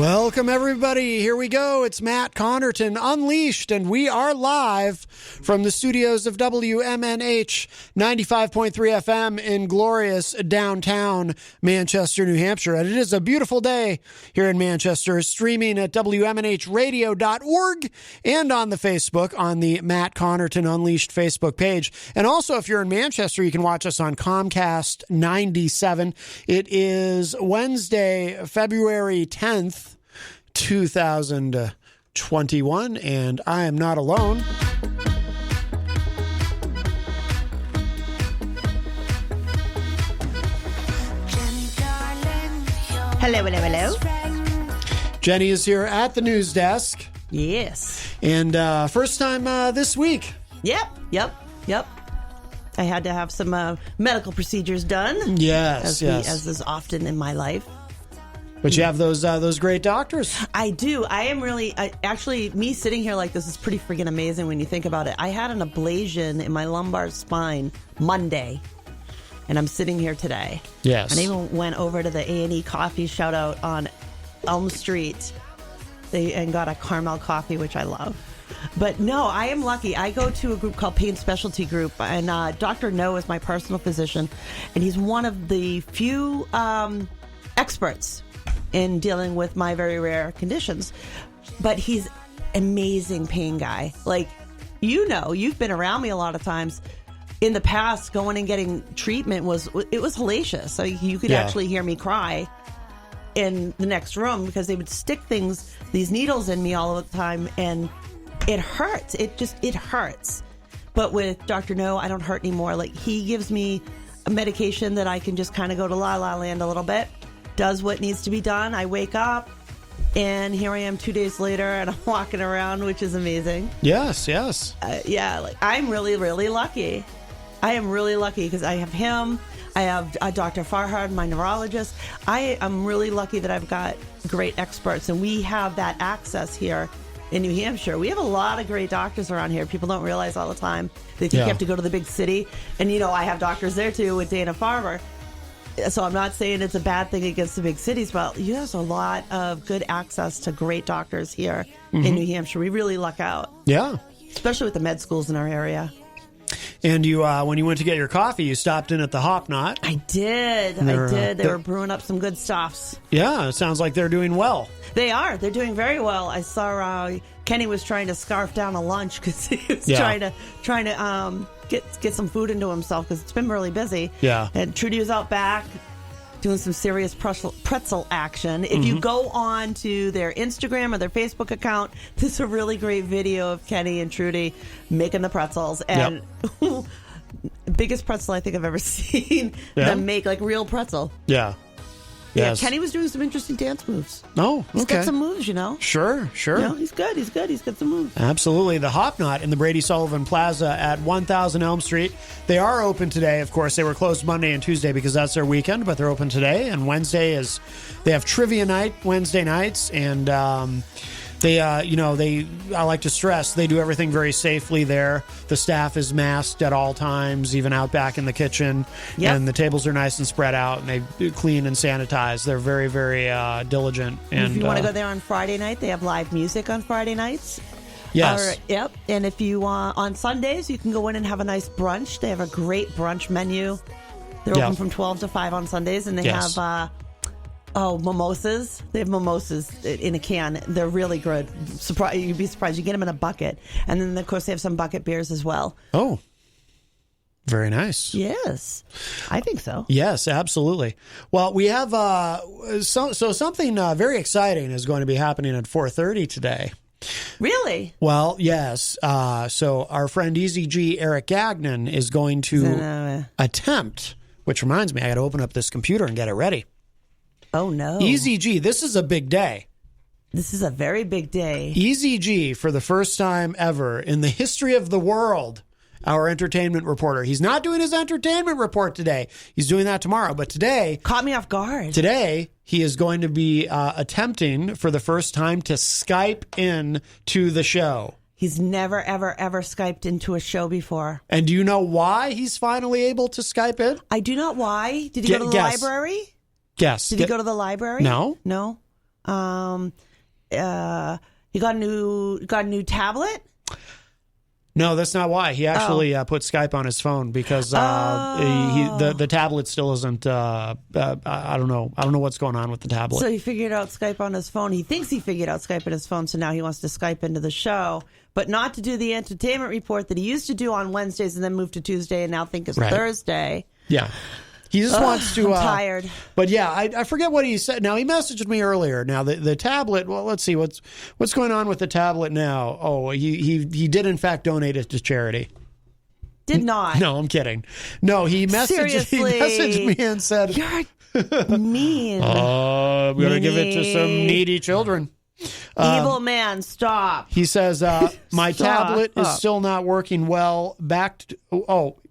Welcome, everybody. Here we go. It's Matt Connarton Unleashed, and we are live from the studios of WMNH 95.3 FM in glorious downtown Manchester, New Hampshire. And it is a beautiful day here in Manchester, streaming at WMNHradio.org and on the Facebook, on the Matt Connarton Unleashed Facebook page. And also, if you're in Manchester, you can watch us on Comcast 97. It is Wednesday, February 10th. 2021, and I am not alone. Hello. Jenny is here at the news desk. Yes. And first time this week. Yep. I had to have some medical procedures done. Yes. As is often in my life. But you have those great doctors. I do. I am really, actually, me sitting here like this is pretty freaking amazing when you think about it. I had an ablation in my lumbar spine Monday, and I'm sitting here today. Yes. And I even went over to the A&E Coffee, shout out on Elm Street, and got a caramel coffee, which I love. But no, I am lucky. I go to a group called Pain Specialty Group, and Dr. No is my personal physician, and he's one of the few experts in dealing with my very rare conditions. But he's amazing pain guy. Like, you've been around me a lot of times. In the past, going and getting treatment was hellacious. So you could actually hear me cry in the next room because they would stick these needles in me all the time, and it hurts. It hurts. But with Dr. No, I don't hurt anymore. Like, he gives me a medication that I can just kind of go to la la land a little bit. Does what needs to be done. I wake up, and here I am 2 days later, and I'm walking around, which is amazing. Yes. I'm really, really lucky. I am really lucky because I have him. I have Dr. Farhad, my neurologist. I am really lucky that I've got great experts, and we have that access here in New Hampshire. We have a lot of great doctors around here. People don't realize all the time. They think you have to go to the big city. And, I have doctors there, too, with Dana Farber. So I'm not saying it's a bad thing against the big cities, but you have a lot of good access to great doctors here in New Hampshire. We really luck out. Yeah. Especially with the med schools in our area. And you, when you went to get your coffee, you stopped in at the Hop Knot. I did. They were brewing up some good stuffs. Yeah, it sounds like they're doing well. They are. They're doing very well. I saw Kenny was trying to scarf down a lunch because he was trying to get some food into himself because it's been really busy. Yeah. And Trudy was out back doing some serious pretzel action. If you go on to their Instagram or their Facebook account, there's a really great video of Kenny and Trudy making the pretzels. And biggest pretzel I think I've ever seen them make, like real pretzel. Yeah. Yes. Yeah, Kenny was doing some interesting dance moves. Oh, okay. He's got some moves, Sure. He's good. He's got some moves. Absolutely. The Hop Knot in the Brady Sullivan Plaza at 1000 Elm Street. They are open today. Of course, they were closed Monday and Tuesday because that's their weekend, but they're open today. And Wednesday they have trivia night Wednesday nights. And, I like to stress, they do everything very safely there. The staff is masked at all times, even out back in the kitchen. Yep. And the tables are nice and spread out, and they clean and sanitize. They're very, very diligent. And if you want to go there on Friday night, they have live music on Friday nights. Yes. And if you want, on Sundays, you can go in and have a nice brunch. They have a great brunch menu. They're open from 12 to 5 on Sundays, and they have... mimosas. They have mimosas in a can. They're really good. You'd be surprised. You get them in a bucket. And then, of course, they have some bucket beers as well. Oh, very nice. Yes, I think so. Yes, absolutely. Well, we have something very exciting is going to be happening at 4:30 today. Really? Well, yes. So our friend Eazy-G, Eric Gagnon, is going to attempt, which reminds me, I got to open up this computer and get it ready. Oh, no. Eazy-G, this is a big day. This is a very big day. Eazy-G, for the first time ever in the history of the world, our entertainment reporter. He's not doing his entertainment report today. He's doing that tomorrow. But today... Caught me off guard. Today, he is going to be attempting for the first time to Skype in to the show. He's never, ever, ever Skyped into a show before. And do you know why he's finally able to Skype in? I do not. Why? Did he go to the library? Yes. Did he go to the library? No. No? He got a new tablet. No, that's not why. He actually put Skype on his phone because the tablet still isn't. I don't know. I don't know what's going on with the tablet. So he figured out Skype on his phone. He thinks he figured out Skype on his phone, so now he wants to Skype into the show, but not to do the entertainment report that he used to do on Wednesdays and then moved to Tuesday and now think is Thursday. Yeah. He just wants to. I'm tired. But yeah, I forget what he said. Now he messaged me earlier. Now the tablet. Well, let's see what's going on with the tablet now. Oh, he did in fact donate it to charity. Did not. No, I'm kidding. No, he messaged me and said, "You're mean. I'm gonna give it to some needy children." Evil man, stop. He says, "My tablet is still not working well.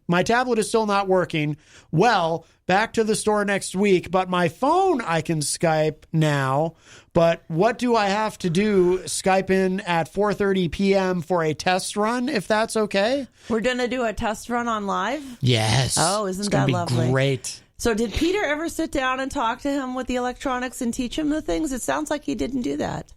My tablet is still not working well. Back to the store next week, but my phone I can Skype now. But what do I have to do? Skype in at 4:30 p.m. for a test run, if that's okay." We're going to do a test run on live? Yes. Oh, isn't that lovely? Great. So did Peter ever sit down and talk to him with the electronics and teach him the things? It sounds like he didn't do that.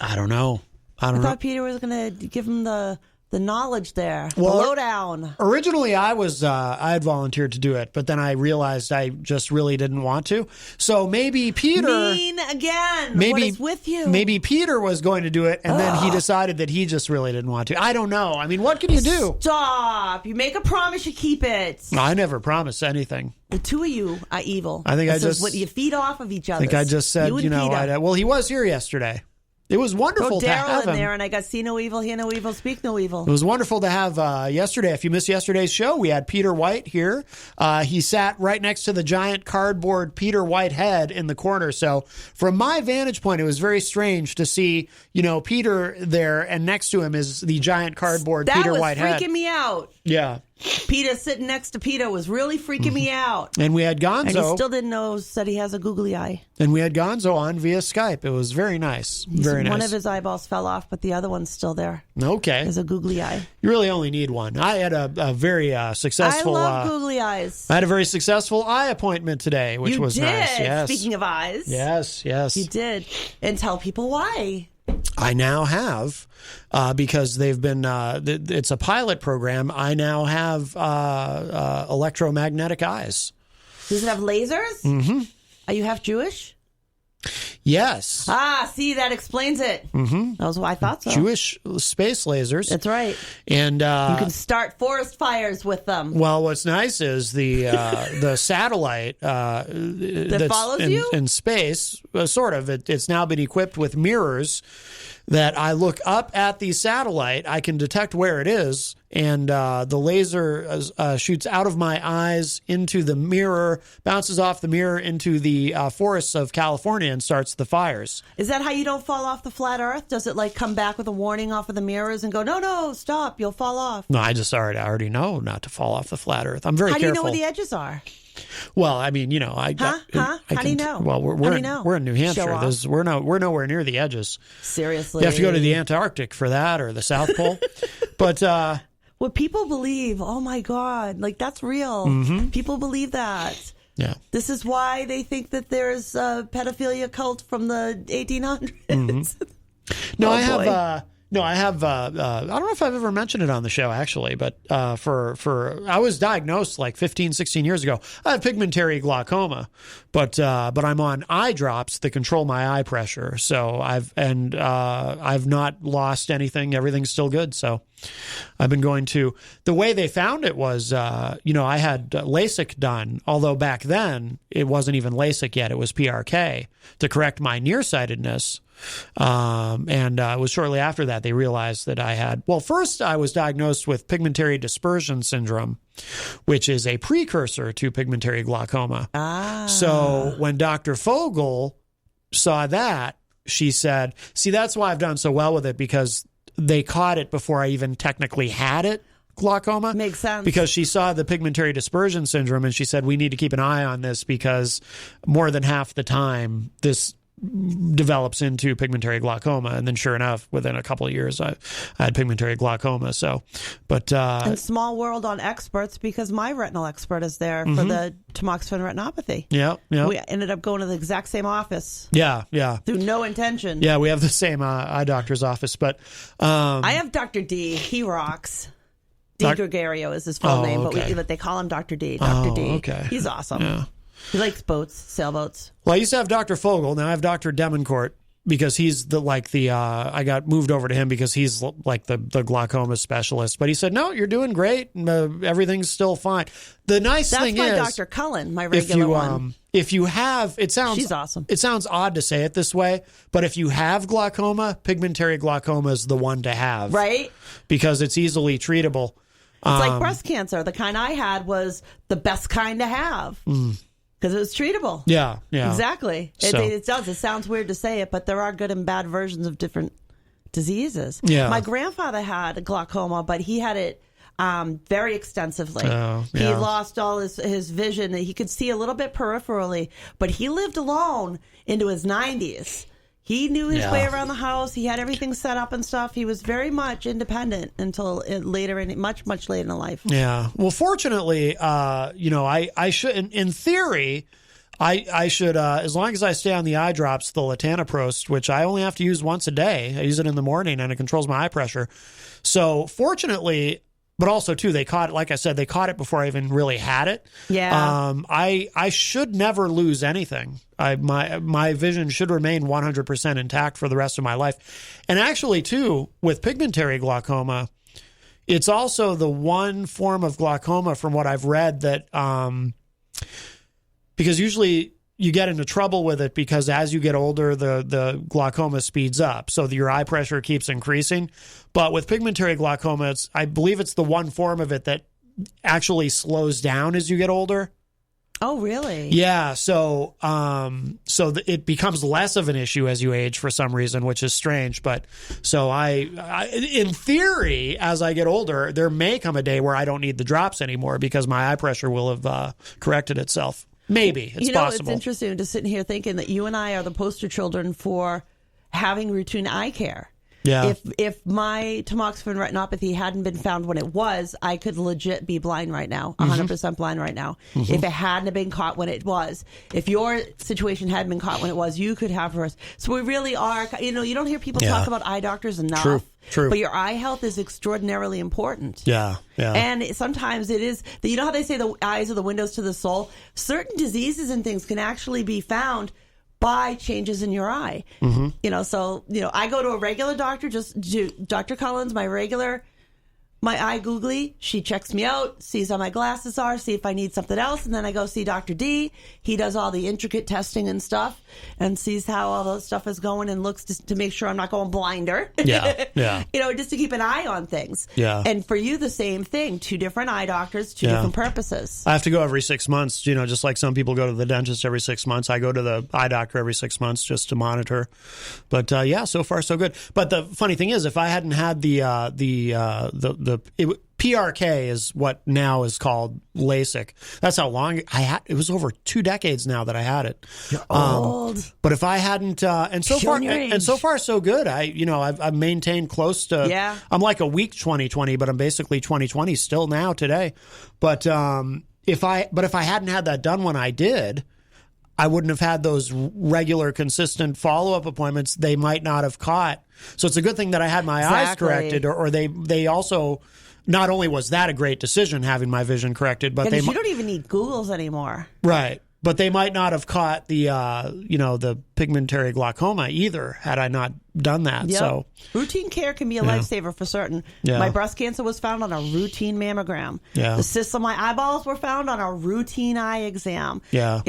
I don't know. I thought Peter was going to give him the knowledge there, well, the lowdown. Originally, I had volunteered to do it, but then I realized I just really didn't want to. So maybe Peter... Mean again. What is with you? Maybe Peter was going to do it, and then he decided that he just really didn't want to. I don't know. I mean, what can you do? Stop. You make a promise, you keep it. I never promised anything. The two of you are evil. I think you feed off of each other. I think I just said, well, he was here yesterday. It was wonderful to have him. In there, and I got see no evil, hear no evil, speak no evil. It was wonderful to have yesterday. If you missed yesterday's show, we had Peter White here. He sat right next to the giant cardboard Peter White head in the corner. So from my vantage point, it was very strange to see, Peter there, and next to him is the giant cardboard Peter White head. That was freaking me out. Yeah. Peter sitting next to Peter was really freaking me out. And we had Gonzo. And he still didn't know, said he has a googly eye. And we had Gonzo on via Skype. It was very nice. Very nice. One of his eyeballs fell off, but the other one's still there. Okay. There's a googly eye. You really only need one. I had a very successful... I love googly eyes. I had a very successful eye appointment today, which was nice. Yes. Speaking of eyes. Yes. You did. And tell people why. I now have, because they've been, it's a pilot program, I now have electromagnetic eyes. Does it have lasers? Mm-hmm. Are you half Jewish? Yes. See, that explains it. Mm-hmm. That was what I thought so. Jewish space lasers. That's right. And you can start forest fires with them. Well, what's nice is the satellite that follows you in space. Sort of. It's now been equipped with mirrors that I look up at the satellite. I can detect where it is, and the laser shoots out of my eyes into the mirror, bounces off the mirror into the forests of California, and starts the fires. Is that how you don't fall off the flat Earth? Does it come back with a warning off of the mirrors and go, no, stop, you'll fall off? No, I already know not to fall off the flat Earth. I'm very careful. How do you know where the edges are? Well, I mean, How do you know? Well, we're in New Hampshire. We're nowhere near the edges. Seriously, you have to go to the Antarctic for that, or the South Pole. But what people believe, oh my God, that's real. Mm-hmm. People believe that. Yeah. This is why they think that there's a pedophilia cult from the 1800s. Mm-hmm. No, I have. I don't know if I've ever mentioned it on the show, actually, but I was diagnosed 15, 16 years ago. I have pigmentary glaucoma, but I'm on eye drops that control my eye pressure. So I've not lost anything. Everything's still good. So I've been going to, the way they found it was, I had LASIK done, although back then it wasn't even LASIK yet. It was PRK to correct my nearsightedness. And it was shortly after that they realized that I had, first I was diagnosed with pigmentary dispersion syndrome, which is a precursor to pigmentary glaucoma. So when Dr. Fogel saw that, she said, see, that's why I've done so well with it, because they caught it before I even technically had it. Glaucoma. Makes sense. Because she saw the pigmentary dispersion syndrome, and she said, we need to keep an eye on this, because more than half the time this develops into pigmentary glaucoma. And then sure enough, within a couple of years, I had pigmentary glaucoma. So, but... and small world on experts, because my retinal expert is there for the tamoxifen retinopathy. Yeah. We ended up going to the exact same office. Yeah. Through no intention. Yeah, we have the same eye doctor's office, but... I have Dr. D. He rocks. D. Gregorio is his full name, but they call him Dr. D. Dr. D. Okay. He's awesome. Yeah. He likes boats, sailboats. Well, I used to have Dr. Fogel. Now I have Dr. Demoncourt because he's I got moved over to him because he's like the glaucoma specialist. But he said, no, you're doing great. Everything's still fine. The nice thing is... That's my Dr. Cullen, my regular one. If you have... She's awesome. It sounds odd to say it this way, but if you have glaucoma, pigmentary glaucoma is the one to have. Right? Because it's easily treatable. It's like breast cancer. The kind I had was the best kind to have. Because it was treatable. Yeah. Exactly. It does. It sounds weird to say it, but there are good and bad versions of different diseases. Yeah. My grandfather had glaucoma, but he had it very extensively. Oh, yeah. He lost all his vision. He could see a little bit peripherally, but he lived alone into his 90s. He knew his way around the house. He had everything set up and stuff. He was very much independent until much later in life. Yeah. Well, fortunately, I should, in theory, I should, as long as I stay on the eye drops, the latanoprost, which I only have to use once a day. I use it in the morning and it controls my eye pressure. So fortunately, but also too, they caught it. Like I said, they caught it before I even really had it. Yeah. I should never lose anything. My vision should remain 100% intact for the rest of my life. And actually, too, with pigmentary glaucoma, it's also the one form of glaucoma, from what I've read, that because usually you get into trouble with it because as you get older, the glaucoma speeds up. So your eye pressure keeps increasing. But with pigmentary glaucoma, I believe it's the one form of it that actually slows down as you get older. Oh, really? Yeah. So it becomes less of an issue as you age for some reason, which is strange. But so I in theory, as I get older, there may come a day where I don't need the drops anymore because my eye pressure will have corrected itself. Maybe. It's possible. It's interesting to sit here thinking that you and I are the poster children for having routine eye care. Yeah. If my tamoxifen retinopathy hadn't been found when it was, I could legit be blind right now, 100% blind right now. If it hadn't been caught when it was, if your situation hadn't been caught when it was, you could have hers. So we really are, you don't hear people talk about eye doctors enough. True. But your eye health is extraordinarily important. Yeah. And sometimes it is, you know how they say the eyes are the windows to the soul? Certain diseases and things can actually be found by changes in your eye. I go to a regular doctor, Dr. Collins, my eye googly. She checks me out, sees how my glasses are, see if I need something else, and then I go see Dr. D. He does all the intricate testing and stuff and sees how all that stuff is going and looks to make sure I'm not going blinder. Yeah. Just to keep an eye on things. Yeah. And for you, the same thing. 2 different eye doctors, 2 different purposes. I have to go every 6 months, just like some people go to the dentist every 6 months. I go to the eye doctor every 6 months just to monitor. But so far so good. But the funny thing is, if I hadn't had PRK is what now is called LASIK. That's how long I had. It was over 2 decades now that I had it. You're old. But if I hadn't, and so far so good. I've maintained close to. Yeah. I'm like a weak 2020, but I'm basically 2020 still now today. But if I hadn't had that done when I did, I wouldn't have had those regular, consistent follow-up appointments. They might not have caught. So it's a good thing that I had my eyes corrected, or they also. Not only was that a great decision, having my vision corrected, but you don't even need Googles anymore, right? But they might not have caught the the pigmentary glaucoma either had I not done that. Yep. So routine care can be a lifesaver for certain. Yeah. My breast cancer was found on a routine mammogram. Yeah. The cysts on my eyeballs were found on a routine eye exam. Yeah.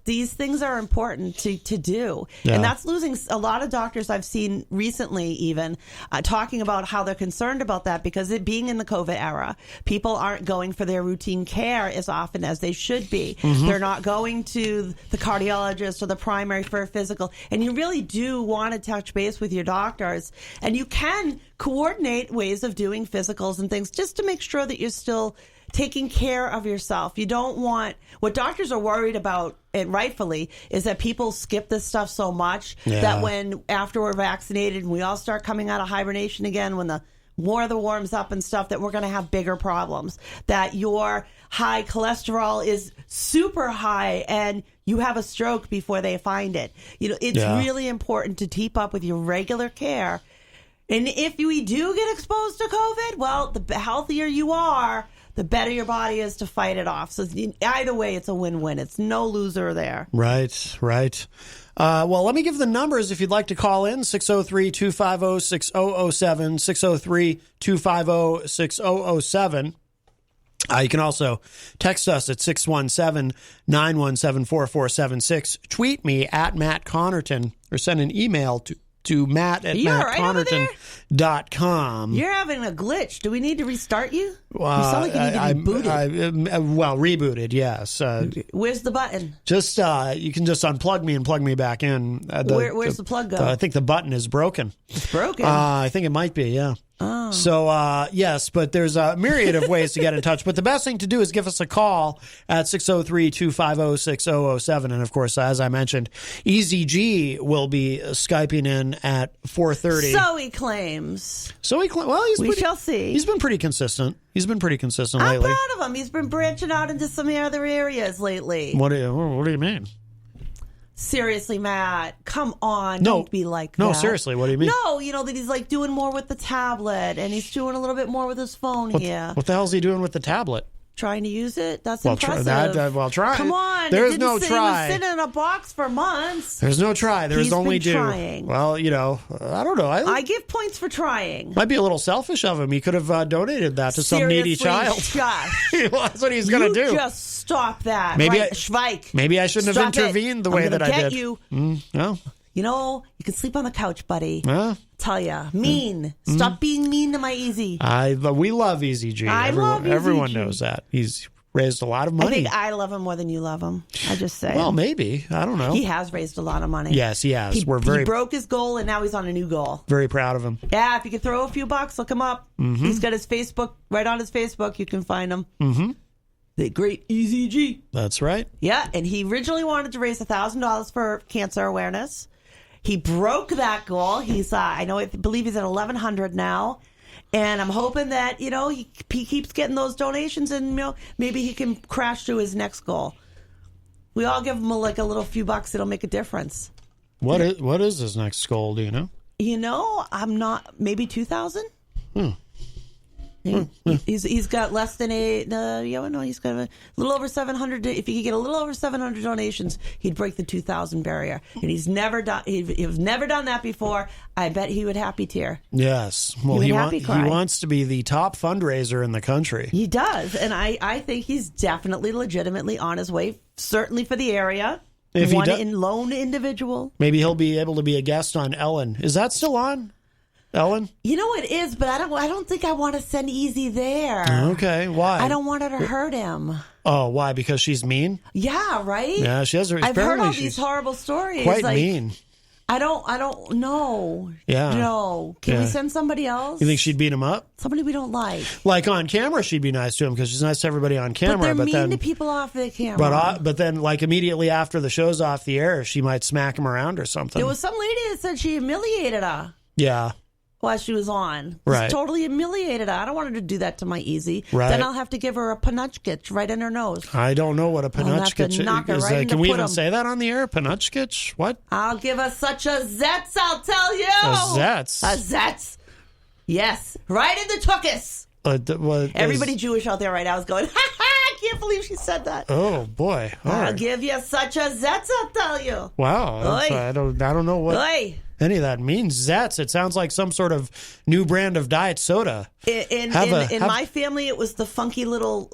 These things are important to do. Yeah. And that's losing a lot of doctors I've seen recently even talking about how they're concerned about that because it being in the COVID era, people aren't going for their routine care as often as they should be. They're not going to the cardiologist or the primary for a physical physical, and you really do want to touch base with your doctors, and you can coordinate ways of doing physicals and things just to make sure that you're still taking care of yourself. You don't want, what doctors are worried about, and rightfully, is that people skip this stuff so much that when, after we're vaccinated and we all start coming out of hibernation again, when the weather warms up and stuff, that we're going to have bigger problems, that your high cholesterol is super high and you have a stroke before they find it. You know, it's really important to keep up with your regular care. And if we do get exposed to COVID, well, the healthier you are, the better your body is to fight it off. So either way, it's a win-win. It's no loser there. Right. Well, let me give the numbers if you'd like to call in. 603-250-6007, 603-250-6007. You can also text us at 617-917-4476. Tweet me at Matt Connarton, or send an email to Matt at mattconnerton.com. You're having a glitch. Do we need to restart you? You sound like you need to be booted. Rebooted, yes. Where's the button? Just you can just unplug me and plug me back in. Where's the plug go? I think the button is broken. It's broken? I think it might be, yeah. Oh. So, yes, but there's a myriad of ways to get in touch. But the best thing to do is give us a call at 603-250-6007. And, of course, as I mentioned, Eazy-G will be Skyping in at 4:30. So he claims. Well, we shall see. He's been pretty consistent. Lately. I'm proud of him. He's been branching out into some other areas lately. What do you mean? Seriously, Matt, come on. Don't be like that. No, seriously, what do you mean? No, you know, that he's like doing more with the tablet and he's doing a little bit more with his phone here. What the hell is he doing with the tablet? Trying to use it? That's impressive. Try. Come on. There is no try. He was sitting in a box for months. There's no try. There's only do. Trying. Well, you know, I don't know. I give points for trying. Might be a little selfish of him. He could have donated that to some needy child. Shush. That's what he's going to do. Just stop that. Maybe Schweik. Maybe I shouldn't have intervened the way that I did. You. No. You know, you can sleep on the couch, buddy. Tell ya. Mean. Stop being mean to my Easy. We love Eazy-G. Everyone knows that. He's raised a lot of money. I think I love him more than you love him. I just say. Well, maybe. I don't know. He has raised a lot of money. Yes, he has. He broke his goal and now he's on a new goal. Very proud of him. Yeah, if you could throw a few bucks, look him up. He's got his Facebook, right on his Facebook. You can find him. The great Eazy-G. That's right. Yeah, and he originally wanted to raise $1,000 for cancer awareness. He broke that goal. He's, I believe he's at 1,100 now. And I'm hoping that, you know, he keeps getting those donations and, you know, maybe he can crash to his next goal. We all give him a little few bucks. It'll make a difference. What is his next goal? Do you know? You know, maybe 2,000. He's got less than he's got a little over 700. If he could get a little over 700 donations, he'd break the 2,000 barrier. And he's never done. He's never done that before. I bet he would happy tear. Yes. Well, he wants to be the top fundraiser in the country. He does, and I think he's definitely legitimately on his way. Certainly for the area. If lone individual. Maybe he'll be able to be a guest on Ellen. Is that still on? Ellen? You know it is, but I don't think I want to send Easy there. Okay, why? I don't want her to hurt him. Oh, why? Because she's mean? Yeah, right? Yeah, she has her. I've heard all these horrible stories. Quite mean. I don't know. Yeah. No. Can we send somebody else? You think she'd beat him up? Somebody we don't like. Like on camera, she'd be nice to him because she's nice to everybody on camera. But they're mean to people off the camera. But then, like immediately after the show's off the air, she might smack him around or something. There was some lady that said she humiliated her. Yeah. While she was on. Right. Just totally humiliated her. I don't want her to do that to my Easy. Right. Then I'll have to give her a panuchkich right in her nose. I don't know what a panuchkich is. Right can we even say that on the air? Panuchkich? What? I'll give her such a zetz, I'll tell you. A zetz? A zetz. Yes. Right in the tuchus. Everybody Jewish out there right now is going, ha ha, I can't believe she said that. Oh, boy. I'll give you such a zetz, I'll tell you. Wow. I don't know what any of that means. Zetz. It sounds like some sort of new brand of diet soda. In my family, it was the funky little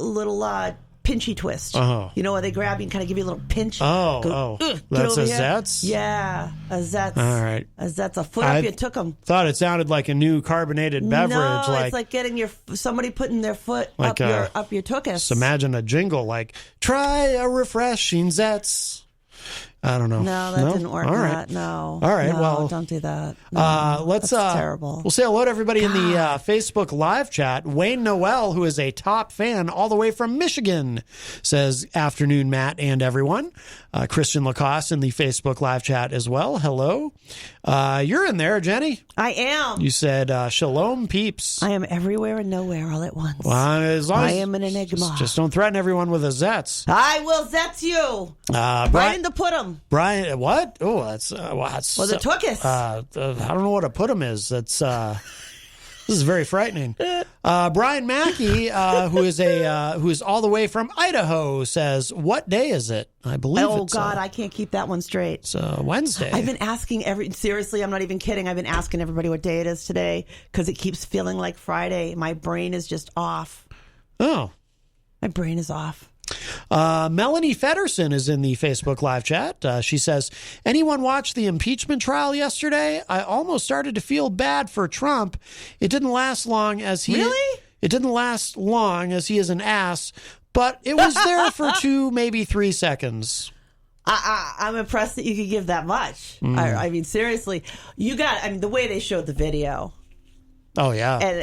pinchy twist. You know, where they grab you and kind of give you a little pinch. That's a Zetz? Yeah, a Zetz. All right. A Zetz. A foot up you took them. Thought it sounded like a new carbonated beverage. No, it's like getting somebody putting their foot up your tuchus. Just imagine a jingle like, try a refreshing Zetz. I don't know. No, that didn't work. All right. No. All right. No, Well, don't do that. No, let's. that's terrible. We'll say hello to everybody in the Facebook live chat. Wayne Noel, who is a top fan all the way from Michigan, says, "Afternoon, Matt and everyone." Christian Lacoste in the Facebook live chat as well. Hello. You're in there, Jenny. I am. You said shalom, peeps. I am everywhere and nowhere all at once. Well, as long I as, am an enigma. Just don't threaten everyone with a Zets. I will zet you. Right in the putum. Brian, what? Oh, that's Well, the tuchus. I don't know what a putum is. That's this is very frightening. Brian Mackey, who is all the way from Idaho, says, "What day is it?" I believe. Oh it's, God, I can't keep that one straight. It's Wednesday. I've been asking seriously, I'm not even kidding. I've been asking everybody what day it is today because it keeps feeling like Friday. My brain is just off. Oh, my brain is off. Melanie Fedderson is in the Facebook live chat. She says, "Anyone watch the impeachment trial yesterday? I almost started to feel bad for Trump. It didn't last long as he It didn't last long as he is an ass, but it was there for 2, maybe 3 seconds." I'm impressed that you could give that much. I mean, seriously, the way they showed the video. Oh, yeah. And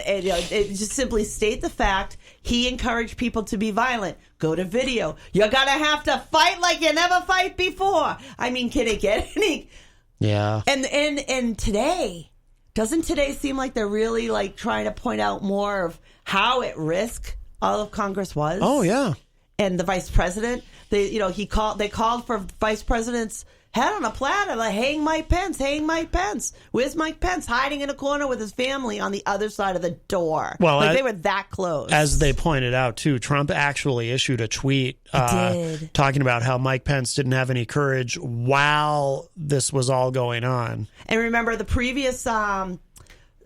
it just simply state the fact he encouraged people to be violent. Go to video. You're going to have to fight like you never fight before. I mean, can it get any? Yeah. And today, doesn't today seem like they're really like trying to point out more of how at risk all of Congress was? Oh, yeah. And the vice president, they called for vice president's head on a platter, like, hang Mike Pence, hang Mike Pence. Where's Mike Pence? Hiding in a corner with his family on the other side of the door. Well, they were that close. As they pointed out, too, Trump actually issued a tweet talking about how Mike Pence didn't have any courage while this was all going on. And remember the previous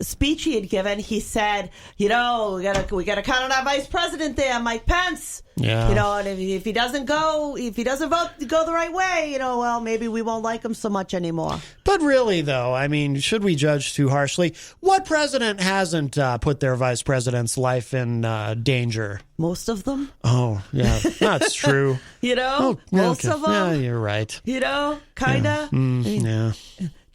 speech he had given, he said, we gotta count on our vice president there, Mike Pence. Yeah. And if he doesn't vote to go the right way, well, maybe we won't like him so much anymore. But really, though, I mean, should we judge too harshly? What president hasn't put their vice president's life in danger? Most of them. Oh, yeah, that's true. Most of them. Yeah, you're right. Kind of. Yeah.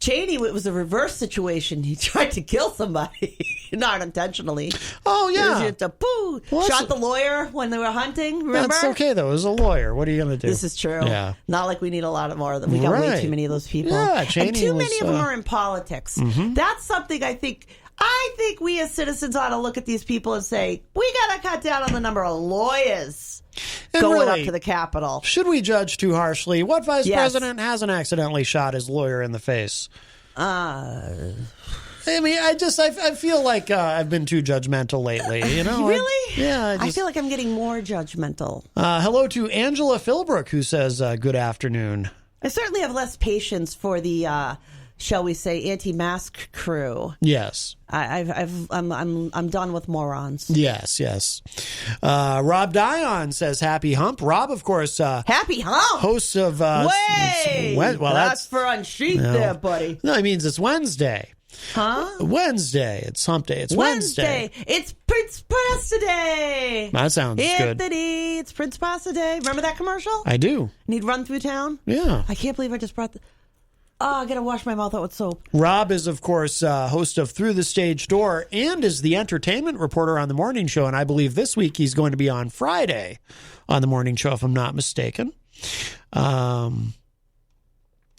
Cheney, it was a reverse situation. He tried to kill somebody, not intentionally. Oh, yeah. Shot the lawyer when they were hunting, remember? That's okay, though. It was a lawyer. What are you going to do? This is true. Yeah. Not like we need a lot more of them. We got way too many of those people. Yeah, Cheney and too many of them are in politics. Mm-hmm. That's something I think we as citizens ought to look at these people and say, we got to cut down on the number of lawyers going up to the Capitol. Should we judge too harshly? What vice president hasn't accidentally shot his lawyer in the face? I mean, I feel like I've been too judgmental lately. Really? Yeah. I feel like I'm getting more judgmental. Hello to Angela Philbrook, who says, "Good afternoon." I certainly have less patience for the, shall we say, anti-mask crew. Yes. I'm done with morons. Yes. Rob Dion says, "Happy hump." Rob, of course, Happy hump. Hosts of that's for unsheath there, buddy. No, it means it's Wednesday. Huh? Wednesday. It's hump day. It's Wednesday. It's Prince Pasta Day. That sounds good. Anthony, it's Prince Pasta Day. Remember that commercial? I do. And he'd run through town? Yeah. I can't believe I just brought I got to wash my mouth out with soap. Rob is, of course, host of Through the Stage Door and is the entertainment reporter on the morning show. And I believe this week he's going to be on Friday on the morning show, if I'm not mistaken.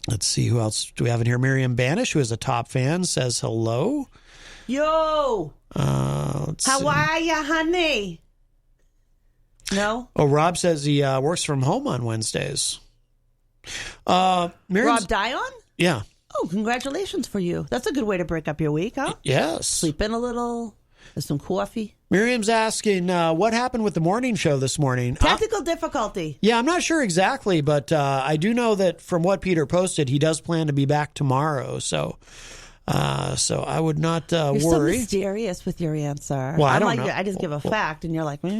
Let's see, who else do we have in here? Miriam Banish, who is a top fan, says hello. Yo. How are you, honey? No? Oh, Rob says he works from home on Wednesdays. Rob Dion? Yeah. Oh, congratulations for you. That's a good way to break up your week, huh? Yes. Sleep in a little, with some coffee. Miriam's asking, what happened with the morning show this morning? Technical difficulty. Yeah, I'm not sure exactly, but I do know that from what Peter posted, he does plan to be back tomorrow. So I would not worry. You're so mysterious with your answer. Well, I don't know. I just give a fact, and you're like, well,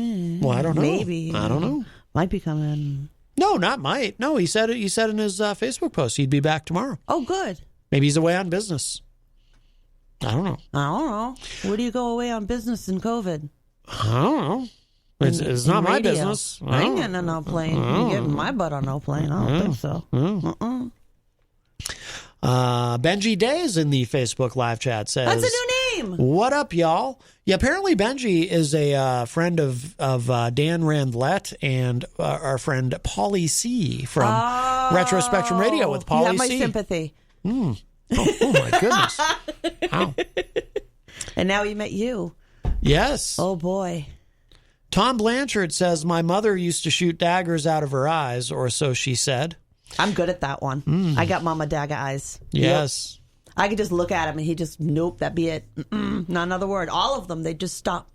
I don't know. Maybe. I don't know. Might be coming. No, not might. No, he said it. He said in his Facebook post he'd be back tomorrow. Oh, good. Maybe he's away on business. I don't know. Where do you go away on business in COVID? I don't know. It's not my radio. business. I ain't getting on no plane. You getting my butt on no plane? I don't think so. Benji Days in the Facebook live chat says, That's a new name. What up, y'all? Yeah, apparently Benji is a friend of Dan Randlett and our friend Paulie C from Retro Spectrum Radio with Paulie C. You have my sympathy. Oh, my goodness. Wow. And now he met you. Yes. Oh, boy. Tom Blanchard says, my mother used to shoot daggers out of her eyes, or so she said. I'm good at that one. I got Mama Dagger eyes. Yes. Yep. I could just look at him and he just, nope, that'd be it. Not another word. All of them, they just stop.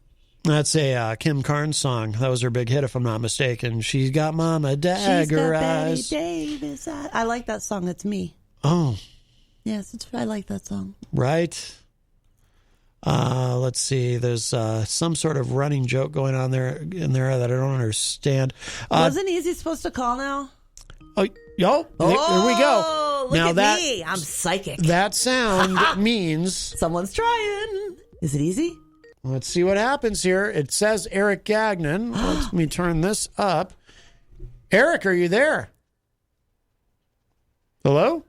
That's a Kim Carnes song. That was her big hit, if I'm not mistaken. She's got Mama Dagger She's got eyes. Betty Davis eyes. I like that song. That's me. Oh. Yes, I like that song. Right. Let's see. There's some sort of running joke going on in there that I don't understand. Wasn't Easy supposed to call now? There we go. Look Now at me. I'm psychic. That sound means... Someone's trying. Is it Easy? Let's see what happens here. It says Eric Gagnon. Let me turn this up. Eric, are you there? Hello?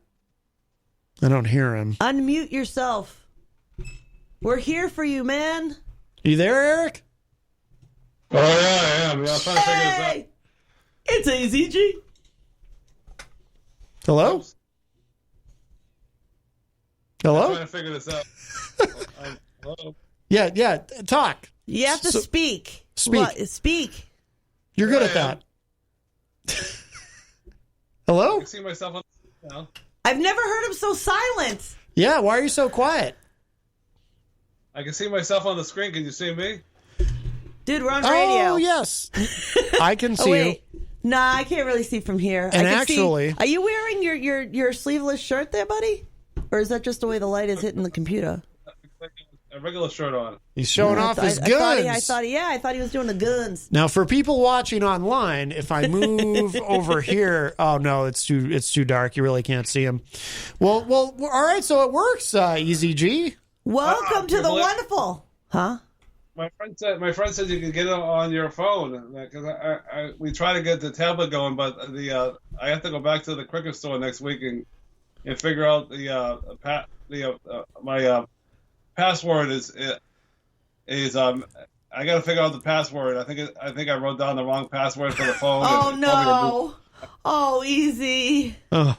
I don't hear him. Unmute yourself. We're here for you, man. You there, Eric? Oh, yeah, I am. Yeah, I'm trying to figure this out. It's Eazy-G. Hello? I'm Hello? trying to figure this out. Hello? Yeah, talk. You have to speak. Speak. What? Speak. You're good Here at I am. that. I Hello? can see myself on now. I've never heard him so silent. Yeah, why are you so quiet? I can see myself on the screen. Can you see me? Dude, we're on radio. Oh, yes. I can see you. Wait. Nah, I can't really see from here. And I can actually- see, are you wearing your sleeveless shirt there, buddy? Or is that just the way the light is hitting the computer? A regular shirt on. He's showing off his I guns. thought he was doing the guns. Now, for people watching online, if I move over here, oh no, it's too dark. You really can't see him. Well, all right. So it works, Eazy-G. Welcome to the Kimberly. wonderful, huh? My friend said you could get it on your phone because we try to get the tablet going, but I have to go back to the Cricket store next week and figure out my password is I got to figure out the password. I think I wrote down the wrong password for the phone. Oh no! Oh, Easy. Oh.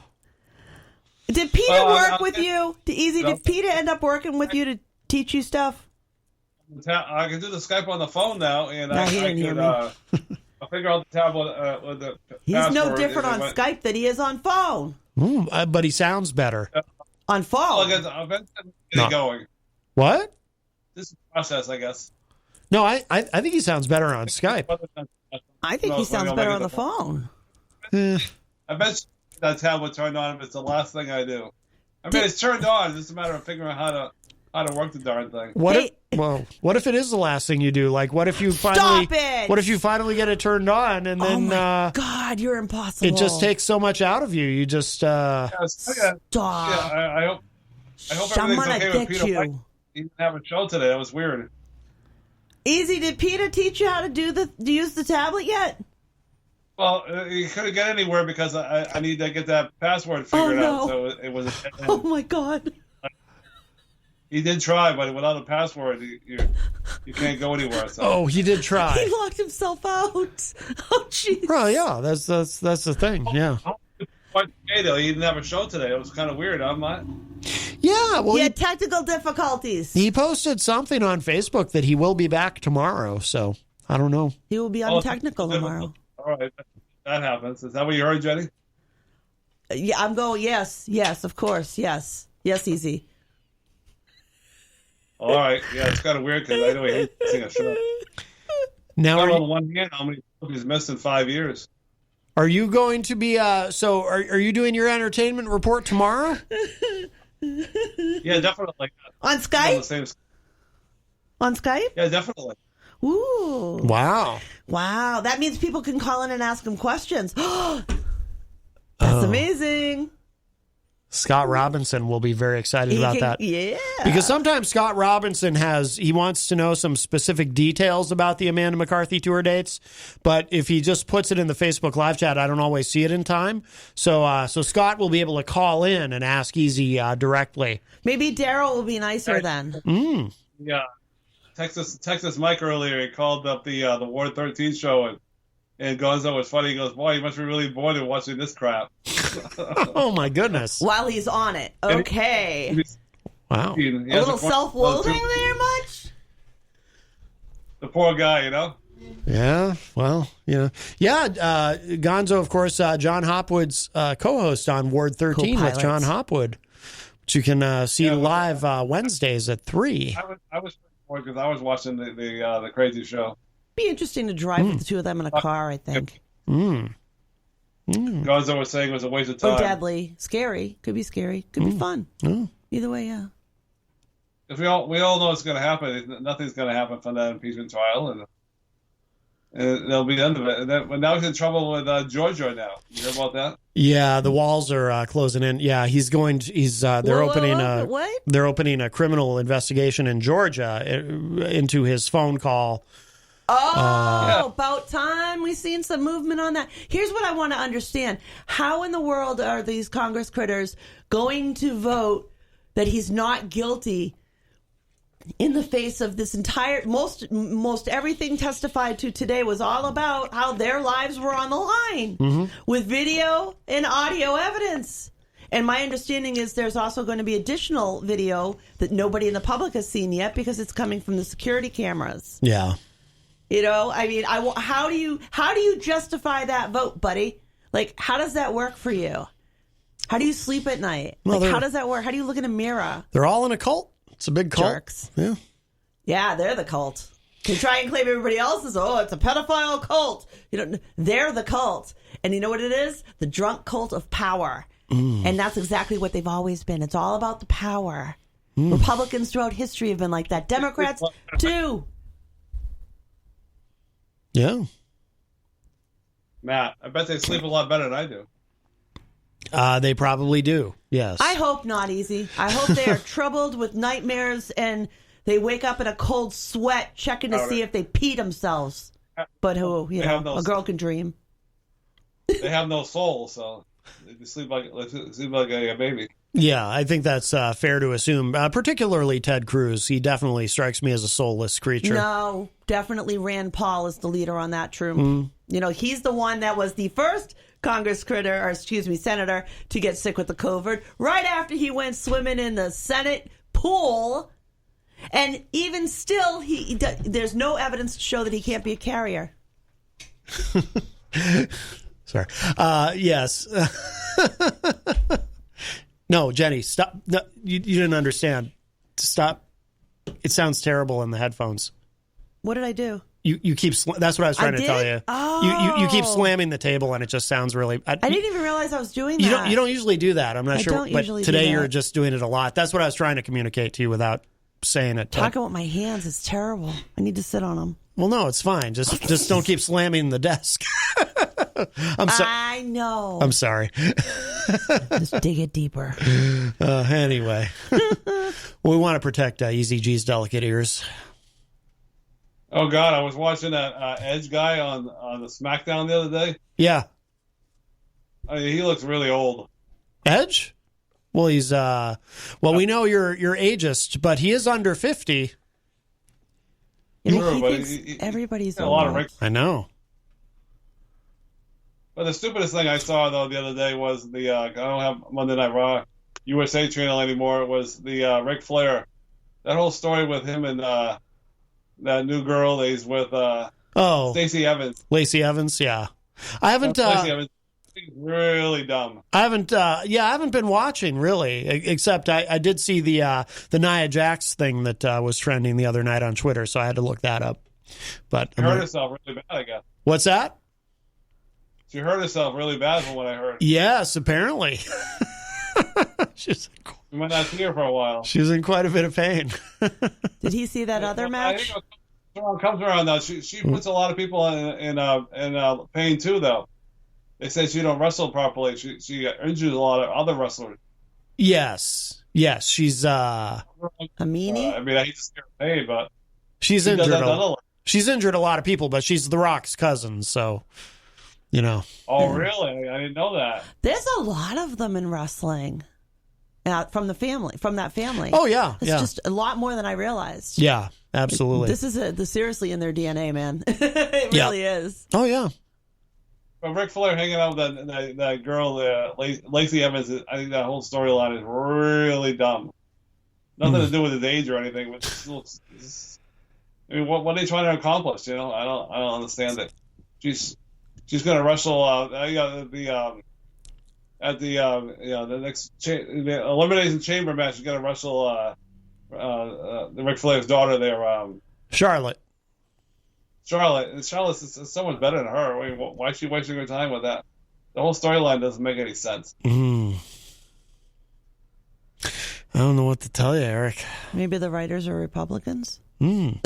Did Peter work with you? Did Peter end up working with you to teach you stuff? I can do the Skype on the phone now, and No, I he didn't hear can I'll figure out the tablet with the He's password. no different on Skype than he is on phone. But he sounds better. On phone. I've been getting going. What? This is a process, I guess. No, I think he sounds better on Skype. I think he sounds better on the phone. I bet that tablet turned on if it's the last thing I do. I mean, it's turned on. It's just a matter of figuring out how to work the darn thing. What if it is the last thing you do? Like, what if you finally? Stop it! What if you finally get it turned on and then? Oh my God, you're impossible. It just takes so much out of you. You just. Stop. Yeah, I hope I'm everything's gonna okay with get Peter. you. He didn't have a show today. That was weird. Easy. Did Peter teach you how to use the tablet yet? Well, he couldn't get anywhere because I need to get that password figured out. So it was. Oh my God. He did try, but without a password, you can't go anywhere. So. Oh, he did try. He locked himself out. Oh, jeez. Well, yeah, that's the thing. Yeah. He didn't have a show today. It was kind of weird. I'm not. Yeah. Well, He had technical difficulties. he posted something on Facebook that he will be back tomorrow. So I don't know. He will be on technical tomorrow. All right, that happens. Is that what you heard, Jenny? Yeah, I'm going. Yes, of course. Yes, Easy. All right. Yeah, it's kind of weird because I know he hates missing a show. Now, On one hand, how many he's missed in 5 years? are you going to be? So are you doing your entertainment report tomorrow? Yeah, definitely. On On the Skype? same. On Skype? Yeah, definitely. Ooh. Wow. Wow. That means people can call in and ask him questions. That's amazing. Scott Robinson will be very excited about that. Yeah. Because sometimes Scott Robinson he wants to know some specific details about the Amanda McCarthy tour dates, but if he just puts it in the Facebook live chat, I don't always see it in time. So Scott will be able to call in and ask Easy directly. Maybe Daryl will be nicer then. Yeah. Texas Mike earlier, he called up the Ward 13 show, and Gonzo was funny. He goes, boy, you must be really bored of watching this crap. Oh, my goodness. While he's on it. Okay. Wow. A little self-loathing there much? The poor guy, you know? Yeah, well, Yeah, Gonzo, of course, John Hopwood's co-host on Ward 13 Co-pilots. with John Hopwood, which you can see live Wednesdays at 3. I was bored because I was watching the crazy show. Be interesting to drive with the two of them in a car, I think. Gonzo was saying it was a waste of time. Or deadly. Scary. Could be scary. Could be fun. Either way, yeah. Because we all know what's going to happen. Nothing's going to happen from that impeachment trial, and that'll be the end of it. But now he's in trouble with Georgia now. You hear about that? Yeah, the walls are closing in. Yeah, they're opening a criminal investigation in Georgia into his phone call. About time we seen some movement on that. Here's what I want to understand. How in the world are these Congress critters going to vote that he's not guilty in the face of this entire most everything testified to today was all about how their lives were on the line with video and audio evidence. And my understanding is there's also going to be additional video that nobody in the public has seen yet because it's coming from the security cameras. Yeah. You know, I mean, how do you justify that vote, buddy? Like, how does that work for you? How do you sleep at night? Well, how does that work? How do you look in a mirror? They're all in a cult. It's a big cult. Jerks. Yeah. Yeah, they're the cult. They try and claim everybody else is, it's a pedophile cult. They're the cult. And you know what it is? The drunk cult of power. And that's exactly what they've always been. It's all about the power. Republicans throughout history have been like that. Democrats, too. Yeah. Matt, I bet they sleep a lot better than I do. They probably do. Yes. I hope not, Easy. I hope they are troubled with nightmares and they wake up in a cold sweat checking to see if they peed themselves. But a girl can dream. They have no soul, so they sleep like a baby. Yeah, I think that's fair to assume. Particularly Ted Cruz. He definitely strikes me as a soulless creature. No, definitely Rand Paul is the leader on that troop. He's the one that was the first senator to get sick with the COVID right after he went swimming in the Senate pool. And even still, there's no evidence to show that he can't be a carrier. Sorry. Yes. No, Jenny, stop. No, you didn't understand. Stop. It sounds terrible in the headphones. What did I do? You keep. That's what I was trying to tell you. Oh. You keep slamming the table, and it just sounds really. I didn't even realize I was doing that. You don't usually do that. I'm not sure, but today you're just doing it a lot. That's what I was trying to communicate to you without saying it. Talking about my hands is terrible. I need to sit on them. Well, no, it's fine. Just don't keep slamming the desk. I know. I'm sorry. Just dig it deeper. Anyway, we want to protect Eazy-G's delicate ears. Oh God, I was watching that Edge guy on the SmackDown the other day. Yeah, I mean, he looks really old. Edge? Well, he's we know you're ageist, but he is under 50. He thinks everybody's a lot of. I know. But the stupidest thing I saw though the other day was the I don't have Monday Night Raw USA channel anymore. It was the Ric Flair, that whole story with him and that new girl that he's with. Stacey Evans. Lacey Evans, yeah. I haven't. Lacey Evans. Really dumb. I haven't been watching really, except I did see the Nia Jax thing that was trending the other night on Twitter, so I had to look that up. But she hurt herself really bad, I guess. What's that? She hurt herself really bad from what I heard. Yes, apparently. We might not see her for a while. She's in quite a bit of pain. Did he see that other match? I think comes around though. She puts a lot of people in pain too, though. They say she don't wrestle properly. She injures a lot of other wrestlers. Yes. She's A meanie? I mean, I hate to scare her name, but she's she does injured. that a lot. She's injured a lot of people, but she's The Rock's cousin, so you know. Oh, really? I didn't know that. There's a lot of them in wrestling. From that family. Oh yeah, It's just a lot more than I realized. Yeah, absolutely. This is seriously in their DNA, man. It really is. Oh yeah. But Ric Flair hanging out with that girl, Lacey Evans, I think that whole storyline is really dumb. Nothing to do with his age or anything, but I mean, what are they trying to accomplish? You know, I don't understand it. She's going to wrestle the next the elimination chamber match. She's going to wrestle the Ric Flair's daughter there, Charlotte. Charlotte's so much better than her. I mean, why is she wasting her time with that? The whole storyline doesn't make any sense. I don't know what to tell you, Eric. Maybe the writers are Republicans. Well,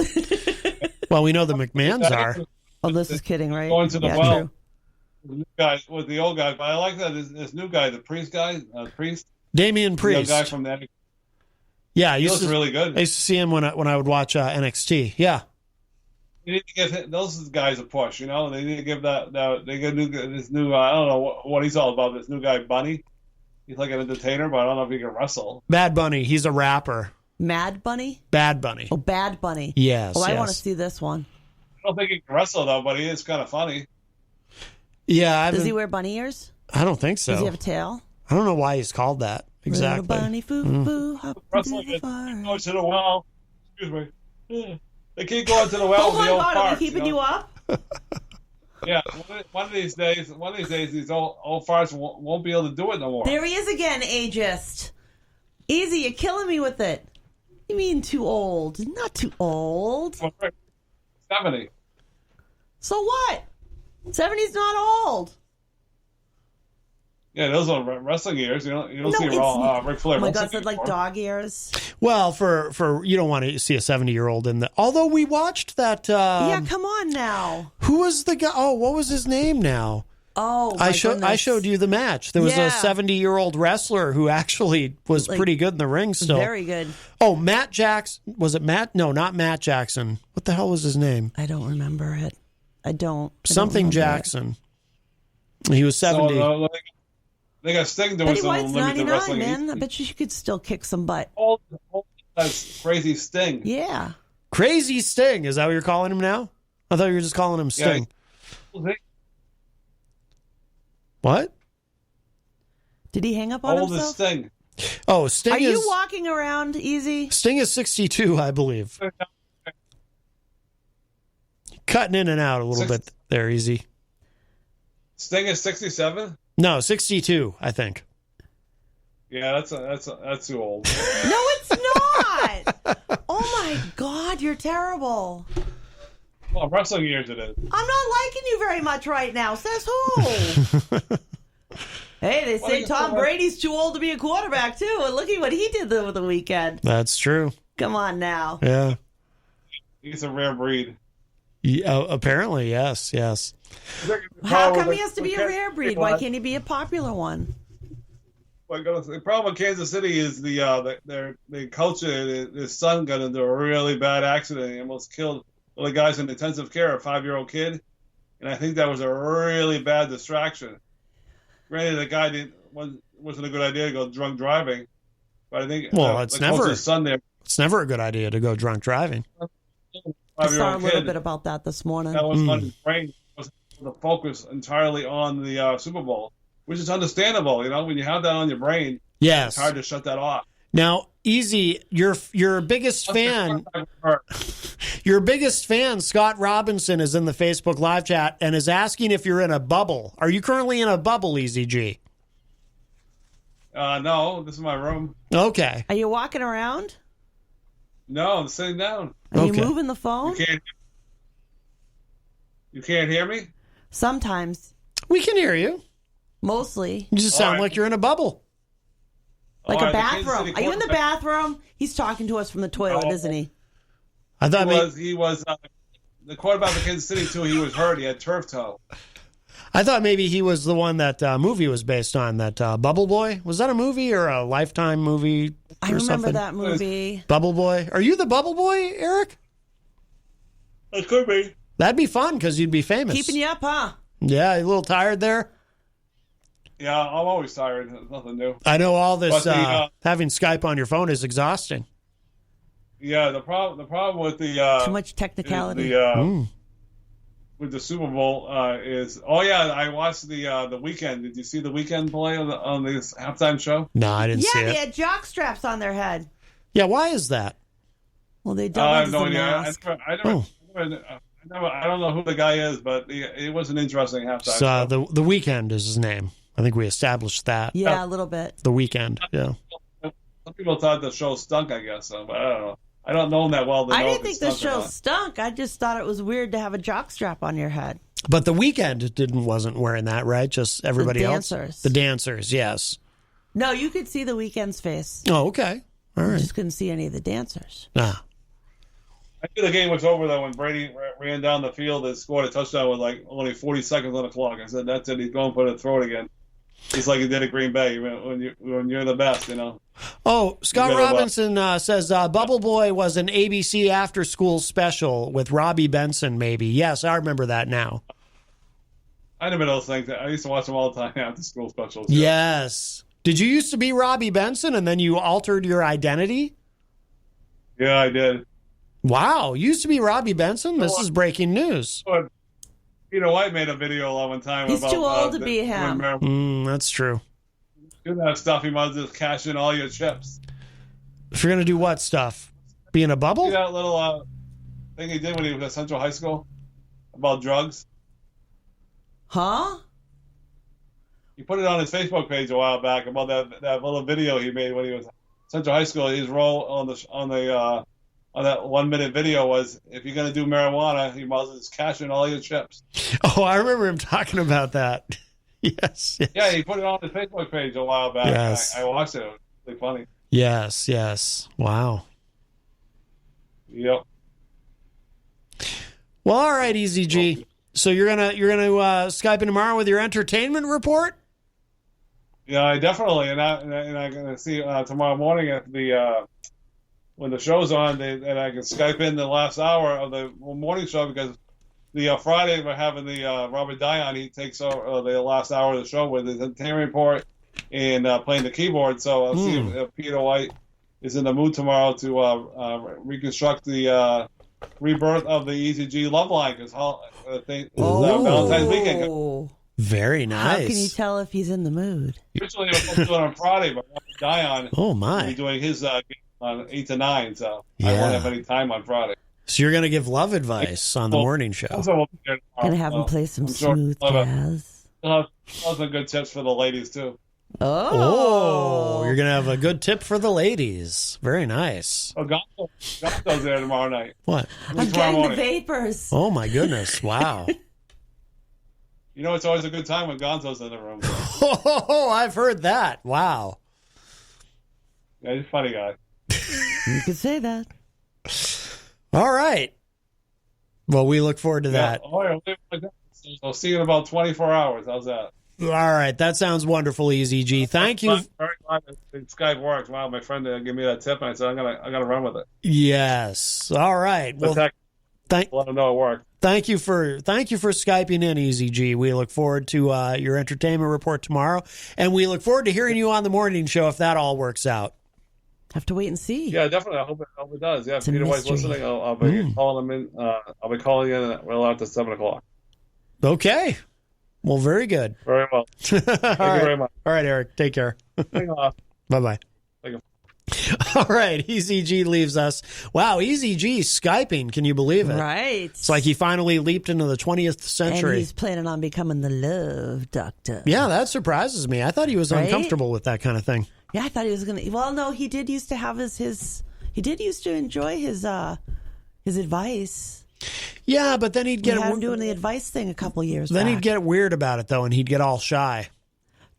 we know the McMahons are. Oh, this is kidding, right? Going to the well. True. The new guy with the old guy, but I like that this new guy, the priest guy, Damian Priest. The guy from the Yeah, he looks really good. I used to see him when I would watch NXT. Yeah. You need to give those guys a push. You know, they need to give this new. I don't know what he's all about. This new guy, Bunny. He's like an entertainer, but I don't know if he can wrestle. Bad Bunny. He's a rapper. Mad Bunny? Bad Bunny. Oh, Bad Bunny. Yes. Oh, I want to see this one. I don't think he can wrestle though, but he is kind of funny. Yeah. Does he wear bunny ears? I don't think so. Does he have a tail? I don't know why he's called that exactly. Little bunny foo hop Wrestling into the fire. go to the well. Excuse me. They keep going to the well. Oh with my the old God, farts, are we keeping you up? Yeah, one of these days, these old farts won't be able to do it no more. There he is again, ageist. Easy, you're killing me with it. You mean too old? Not too old. 70. So what? 70's not old. Yeah, those are wrestling years. You don't see Ric Flair. Oh my God, it's like dog ears. Well, for you don't want to see a 70-year-old in the. Although we watched that. Yeah, come on now. Who was the guy? Oh, what was his name now? Oh, I showed you the match. There was a 70-year-old wrestler who actually was pretty good in the ring still. Very good. Oh, Matt Jackson. Was it Matt? No, not Matt Jackson. What the hell was his name? I don't remember it. I don't Jackson. He was 70. So, they got Sting doing some limited 99, wrestling. man. I bet you could still kick some butt. That's crazy Sting. Yeah. Crazy Sting. Is that what you're calling him now? I thought you were just calling him Sting. Yeah. What? Did he hang up on Old as himself? Sting. Oh, Sting Are is... you walking around, Easy? Sting is 62, I believe. Cutting in and out a little bit there, Easy. Sting is 67? No, 62, I think. Yeah, that's too old. No, it's not. Oh my God, you're terrible. Well, wrestling years it is. I'm not liking you very much right now. Says who? Hey, they say Tom Brady's too old to be a quarterback too, and look at what he did over the weekend. That's true. Come on now. Yeah. He's a rare breed. Yeah, apparently, yes. How come he has to be a rare breed? Why can't he be a popular one? The problem with Kansas City is the culture. His son got into a really bad accident. He almost killed one of the guys in intensive care, a 5-year-old kid. And I think that was a really bad distraction. Granted, the guy wasn't a good idea to go drunk driving. But I think it's never son there. It's never a good idea to go drunk driving. I saw a little bit about that this morning. That was on his brain. Was the focus entirely on the Super Bowl, which is understandable. You know, when you have that on your brain, yes, it's hard to shut that off. Now, Easy, your biggest fan, Scott Robinson, is in the Facebook live chat and is asking if you're in a bubble. Are you currently in a bubble, Eazy-G? No, this is my room. Okay. Are you walking around? No, I'm sitting down. Are you moving the phone? You can't hear me? Sometimes. We can hear you. Mostly. You just sound like you're in a bubble. Like a bathroom. Are you in the bathroom? He's talking to us from the toilet, isn't he? I thought he was the quarterback of Kansas City too. He was hurt. He had turf toe. I thought maybe he was the one that movie was based on, that Bubble Boy. Was that a movie or a Lifetime movie? I remember that movie. Bubble Boy. Are you the Bubble Boy, Eric? It could be. That'd be fun because you'd be famous. Keeping you up, huh? Yeah, you a little tired there? Yeah, I'm always tired. There's nothing new. I know all this But having Skype on your phone is exhausting. Yeah, the problem with the Too much technicality. With the Super Bowl is I watched the Weekend. Did you see the Weekend play on this halftime show? No, I didn't see Yeah, it. they had jock straps on their head. Yeah, why is that? Well, they I don't have no the idea. mask. I don't know who the guy is, but it was an interesting halftime show. So the Weekend is his name. I think we established that. Yeah, a little bit. The Weekend. Yeah. Some people thought the show stunk, I guess, but I don't know. I don't know him that well. I didn't think the show stunk. I just thought it was weird to have a jock strap on your head. But the Weekend wasn't wearing that, right? Just everybody else. The dancers, yes. No, you could see the Weekend's face. Oh, okay. All You right. just couldn't see any of the dancers. Ah. I knew the game was over though when Brady ran down the field and scored a touchdown with like only 40 seconds on the clock. I said, "That's it. He's going for the throw it again." Just like he did at Green Bay when you're the best, you know. Oh, Scott Robinson says Bubble Boy was an ABC after-school special with Robbie Benson, maybe. Yes, I remember that now. I never those things. I used to watch them all the time after school specials. Yes. Did you used to be Robbie Benson and then you altered your identity? Yeah, I did. Wow, you used to be Robbie Benson? This is breaking news. But Peter White made a video one time He's about... too old to be him. That's true. Do that stuff, you might just cash in all your chips. If you're going to do what stuff? Be in a bubble? See that little thing he did when he was at Central High School about drugs? Huh? He put it on his Facebook page a while back about that little video he made when he was at Central High School. His role on that 1 minute video was, if you're going to do marijuana, you might as well just cash in all your chips. Oh, I remember him talking about that. Yes. Yeah, he put it on his Facebook page a while back. Yes. I watched it. It was really funny. Yes. Wow. Yep. Well, all right, Eazy-G. So you're gonna Skype in tomorrow with your entertainment report? Yeah, I definitely, and I'm gonna see tomorrow morning at the when the show's on, and I can Skype in the last hour of the morning show because the Friday we're having the Robert Dion. He takes over the last hour of the show with his entertainment report and playing the keyboard. So I'll see if Peter White is in the mood tomorrow to reconstruct the rebirth of the Eazy-G love line because Valentine's weekend. Very nice. How can you tell if he's in the mood? Usually we're supposed to do it on Friday, but Robert Dion will be doing his on 8 to 9, so I won't have any time on Friday. So you're going to give love advice on the morning show. Also, Gonna have him play some smooth jazz. He'll have some good tips for the ladies too. Oh, you're going to have a good tip for the ladies. Very nice. Oh, Gonzo's there tomorrow night. What? I'm getting the vapors. Oh my goodness! Wow. You know, it's always a good time when Gonzo's in the room. Oh, I've heard that. Wow. Yeah, he's a funny guy. You could say that. All right. Well, we look forward to that. I'll see you in about 24 hours. How's that? All right. That sounds wonderful, Eazy-G. Thank you. Very glad that Skype works. Wow, my friend gave me that tip, and I said, I gotta run with it. Yes. All right. Well, let them know it worked. Thank you for Skyping in, Eazy-G. We look forward to your entertainment report tomorrow, and we look forward to hearing you on the morning show if that all works out. Have to wait and see. Yeah, definitely. I hope it does. Yeah, if Peter White's listening, I'll be calling him in. I'll be calling in well after 7 o'clock. Okay. Well, very good. Very well. Thank you very much. All right, Eric. Take care. Bye-bye. All right, Eazy-G leaves us. Wow, Eazy-G Skyping. Can you believe it? Right. It's like he finally leaped into the 20th century. And he's planning on becoming the love doctor. Yeah, that surprises me. I thought he was uncomfortable with that kind of thing. Yeah, I thought he was going to. Well, no, he did used to have he did used to enjoy his advice. Yeah, but then he'd get him doing the advice thing a couple years Then back. he'd get weird about it, though, and he'd get all shy.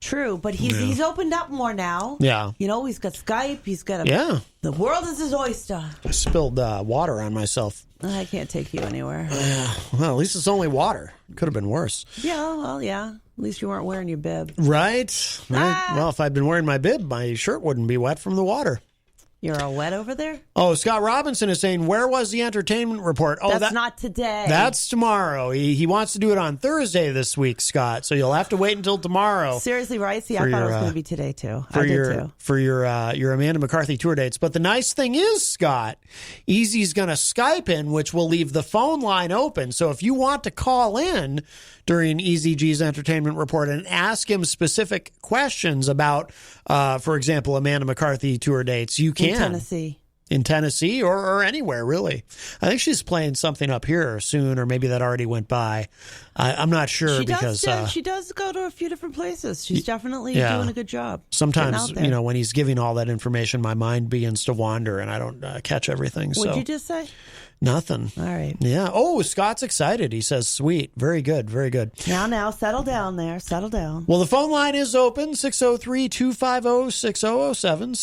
True, but he's opened up more now. Yeah. You know, he's got Skype. He's got Yeah. The world is his oyster. I spilled water on myself. I can't take you anywhere. Well, at least it's only water. Could have been worse. Yeah, well, yeah. At least you weren't wearing your bib. Right? Well, if I'd been wearing my bib, my shirt wouldn't be wet from the water. You're all wet over there? Oh, Scott Robinson is saying, where was the entertainment report? Oh, that's not today. That's tomorrow. He wants to do it on Thursday this week, Scott. So you'll have to wait until tomorrow. Seriously, right? See, I thought it was going to be today, too. I did, too. For your Amanda McCarthy tour dates. But the nice thing is, Scott, Easy's going to Skype in, which will leave the phone line open. So if you want to call in during Eazy-G's entertainment report and ask him specific questions about, for example, Amanda McCarthy tour dates, you can. In Tennessee or anywhere, really. I think she's playing something up here soon, or maybe that already went by. I'm not sure she does go to a few different places. She's definitely doing a good job. Sometimes, when he's giving all that information, my mind begins to wander and I don't catch everything. What'd you just say? Nothing. All right. Yeah. Oh, Scott's excited. He says, sweet. Very good. Very good. Now, settle down there. Settle down. Well, the phone line is open, 603-250-6007,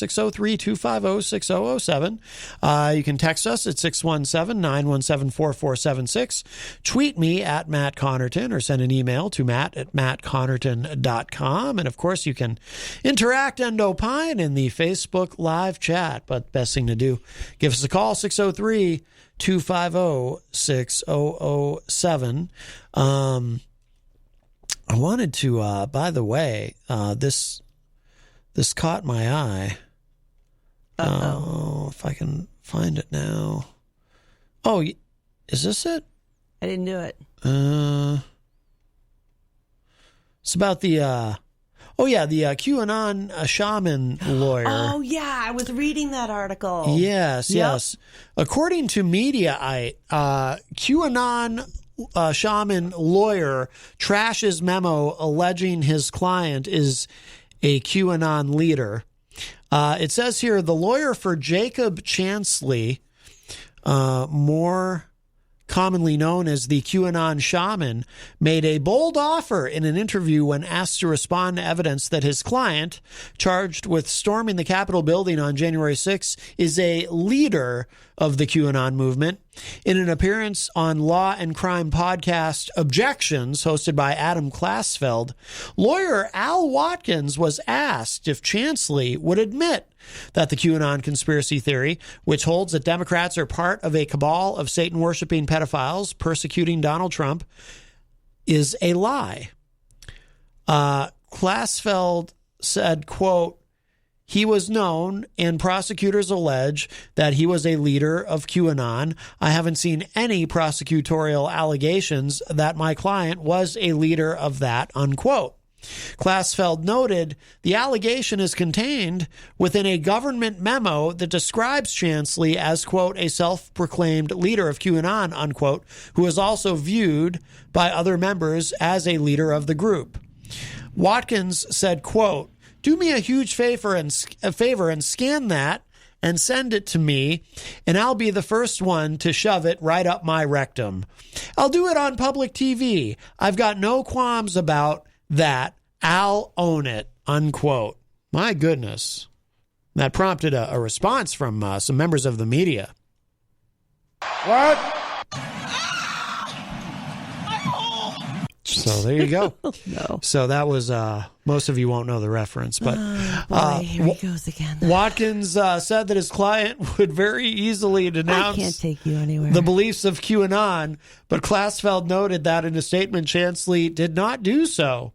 603-250-6007. You can text us at 617-917-4476. Tweet me at Matt Connarton or send an email to matt@mattconnerton.com. And, of course, you can interact and opine in the Facebook live chat. But best thing to do, give us a call, 603-250-6007. I wanted to, by the way, this caught my eye. Oh, if I can find it now. Oh, is this it? I didn't do it. It's about the QAnon shaman lawyer. Oh, yeah. I was reading that article. Yes. According to Mediaite, QAnon shaman lawyer trashes memo alleging his client is a QAnon leader. It says here, the lawyer for Jacob Chansley, more commonly known as the QAnon shaman, made a bold offer in an interview when asked to respond to evidence that his client, charged with storming the Capitol building on January 6, is a leader of the QAnon movement. In an appearance on Law and Crime podcast Objections, hosted by Adam Klasfeld, lawyer Al Watkins was asked if Chansley would admit that the QAnon conspiracy theory, which holds that Democrats are part of a cabal of Satan-worshiping pedophiles persecuting Donald Trump, is a lie. Klasfeld said, quote, he was known, and prosecutors allege that he was a leader of QAnon. I haven't seen any prosecutorial allegations that my client was a leader of that, unquote. Klasfeld noted the allegation is contained within a government memo that describes Chansley as, quote, a self-proclaimed leader of QAnon, unquote, who is also viewed by other members as a leader of the group. Watkins said, quote, do me a huge favor and scan that and send it to me, and I'll be the first one to shove it right up my rectum. I'll do it on public TV. I've got no qualms about that. I'll own it, unquote. My goodness. That prompted a response from some members of the media. What? So there you go. No. So that was, most of you won't know the reference, but here he goes again. Watkins said that his client would very easily denounce I can't take you anywhere. the beliefs of QAnon, but Klasfeld noted that in a statement, Chansley did not do so.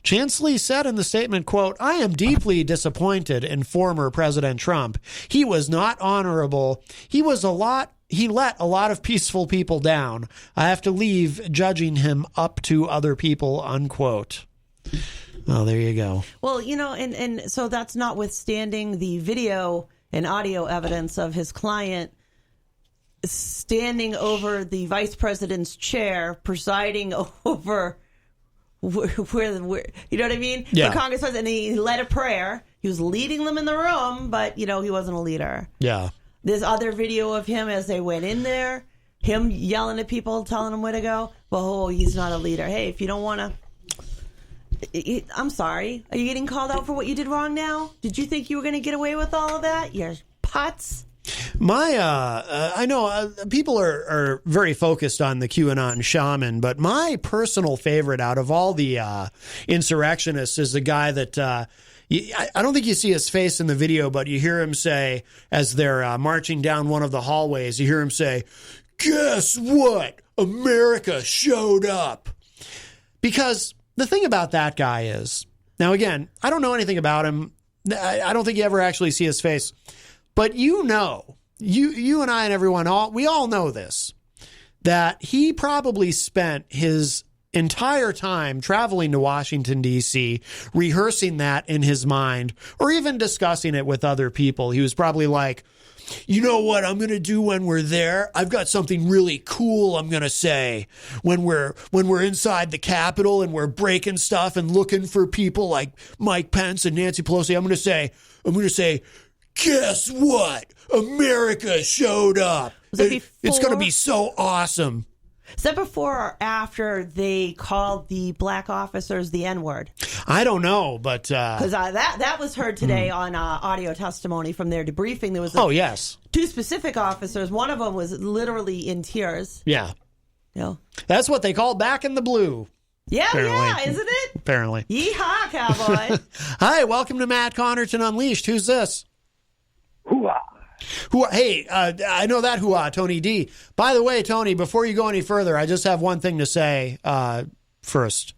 Chansley said in the statement, quote, I am deeply disappointed in former President Trump. He was not honorable. He let a lot of peaceful people down. I have to leave judging him up to other people, unquote. Well, there you go. Well, and so that's notwithstanding the video and audio evidence of his client standing over the vice president's chair, presiding over where you know what I mean? Yeah. The Congress was, and he led a prayer. He was leading them in the room, but, he wasn't a leader. Yeah. There's other video of him as they went in there, him yelling at people, telling them where to go. Well, he's not a leader. Hey, if you don't want to, I'm sorry. Are you getting called out for what you did wrong now? Did you think you were going to get away with all of that? You're putz. I know people are very focused on the QAnon shaman, but my personal favorite out of all the insurrectionists is the guy that I don't think you see his face in the video, but you hear him say, as they're marching down one of the hallways, you hear him say, "Guess what? America showed up." Because the thing about that guy is, now again, I don't know anything about him. I don't think you ever actually see his face. But you and I and everyone, we all know this, that he probably spent his entire time traveling to Washington, D.C., rehearsing that in his mind, or even discussing it with other people. He was probably like, you know what I'm going to do when we're there? I've got something really cool I'm going to say when we're inside the Capitol and we're breaking stuff and looking for people like Mike Pence and Nancy Pelosi. I'm going to say, guess what? America showed up. It's going to be so awesome. Is that before or after they called the black officers the N-word? I don't know, but... Because that was heard today on audio testimony from their debriefing. There was yes. 2 specific officers. One of them was literally in tears. Yeah. No. That's what they call back in the blue. Yeah, apparently. yeah, isn't it? Apparently. Yeehaw, cowboy. Hi, welcome to Matt Connarton Unleashed. Who's this? Hoo-ah. Hey, I know that hoo-ah, Tony D. By the way, Tony, before you go any further, I just have one thing to say first.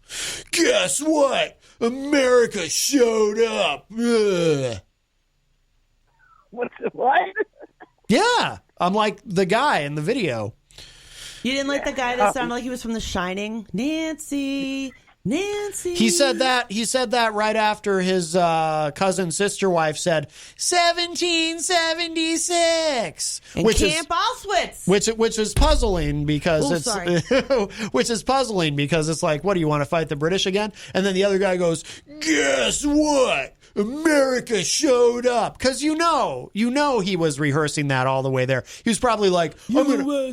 Guess what? America showed up. Ugh. What? Yeah, I'm like the guy in the video. You didn't like the guy that sounded like he was from The Shining? Nancy. He said that right after his cousin sister wife said 1776, And Camp Auschwitz, which is puzzling because which is puzzling because it's like, what do you want to fight the British again? And then the other guy goes, guess what? America showed up. Because you know he was rehearsing that all the way there. He was probably like, I'm gonna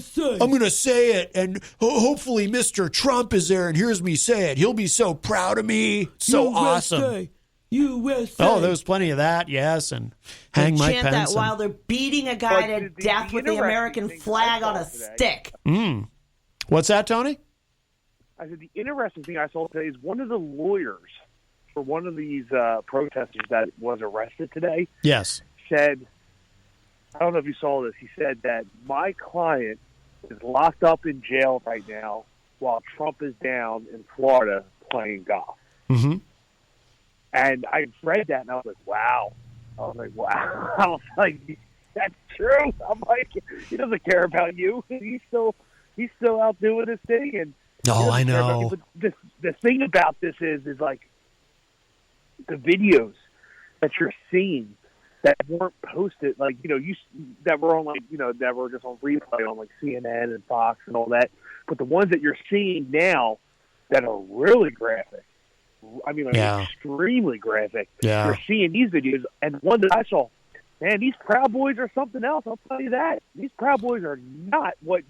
say it, and hopefully Mr. Trump is there and hears me say it. He'll be so proud of me. So USA. Awesome. USA. Oh, there was plenty of that, yes, and hang Mike Pence. Chant that while they're beating a guy to death with the American flag on a stick. What's that, Tony? I said the interesting thing I saw today is one of the lawyers for one of these protesters that was arrested today. Yes. Said, I don't know if you saw this. He said that my client is locked up in jail right now while Trump is down in Florida playing golf. Mm-hmm. And I read that and I was like, wow. I was like, that's true. I'm like, he doesn't care about you. He's still out doing his thing. And I know. The thing about this is like the videos that you're seeing that weren't posted, like, that were on, like, that were just on replay on, like, CNN and Fox and all that. But the ones that you're seeing now that are really graphic, extremely graphic. Yeah. You're seeing these videos, and one that I saw, man, these Proud Boys are something else. I'll tell you that. These Proud Boys are not what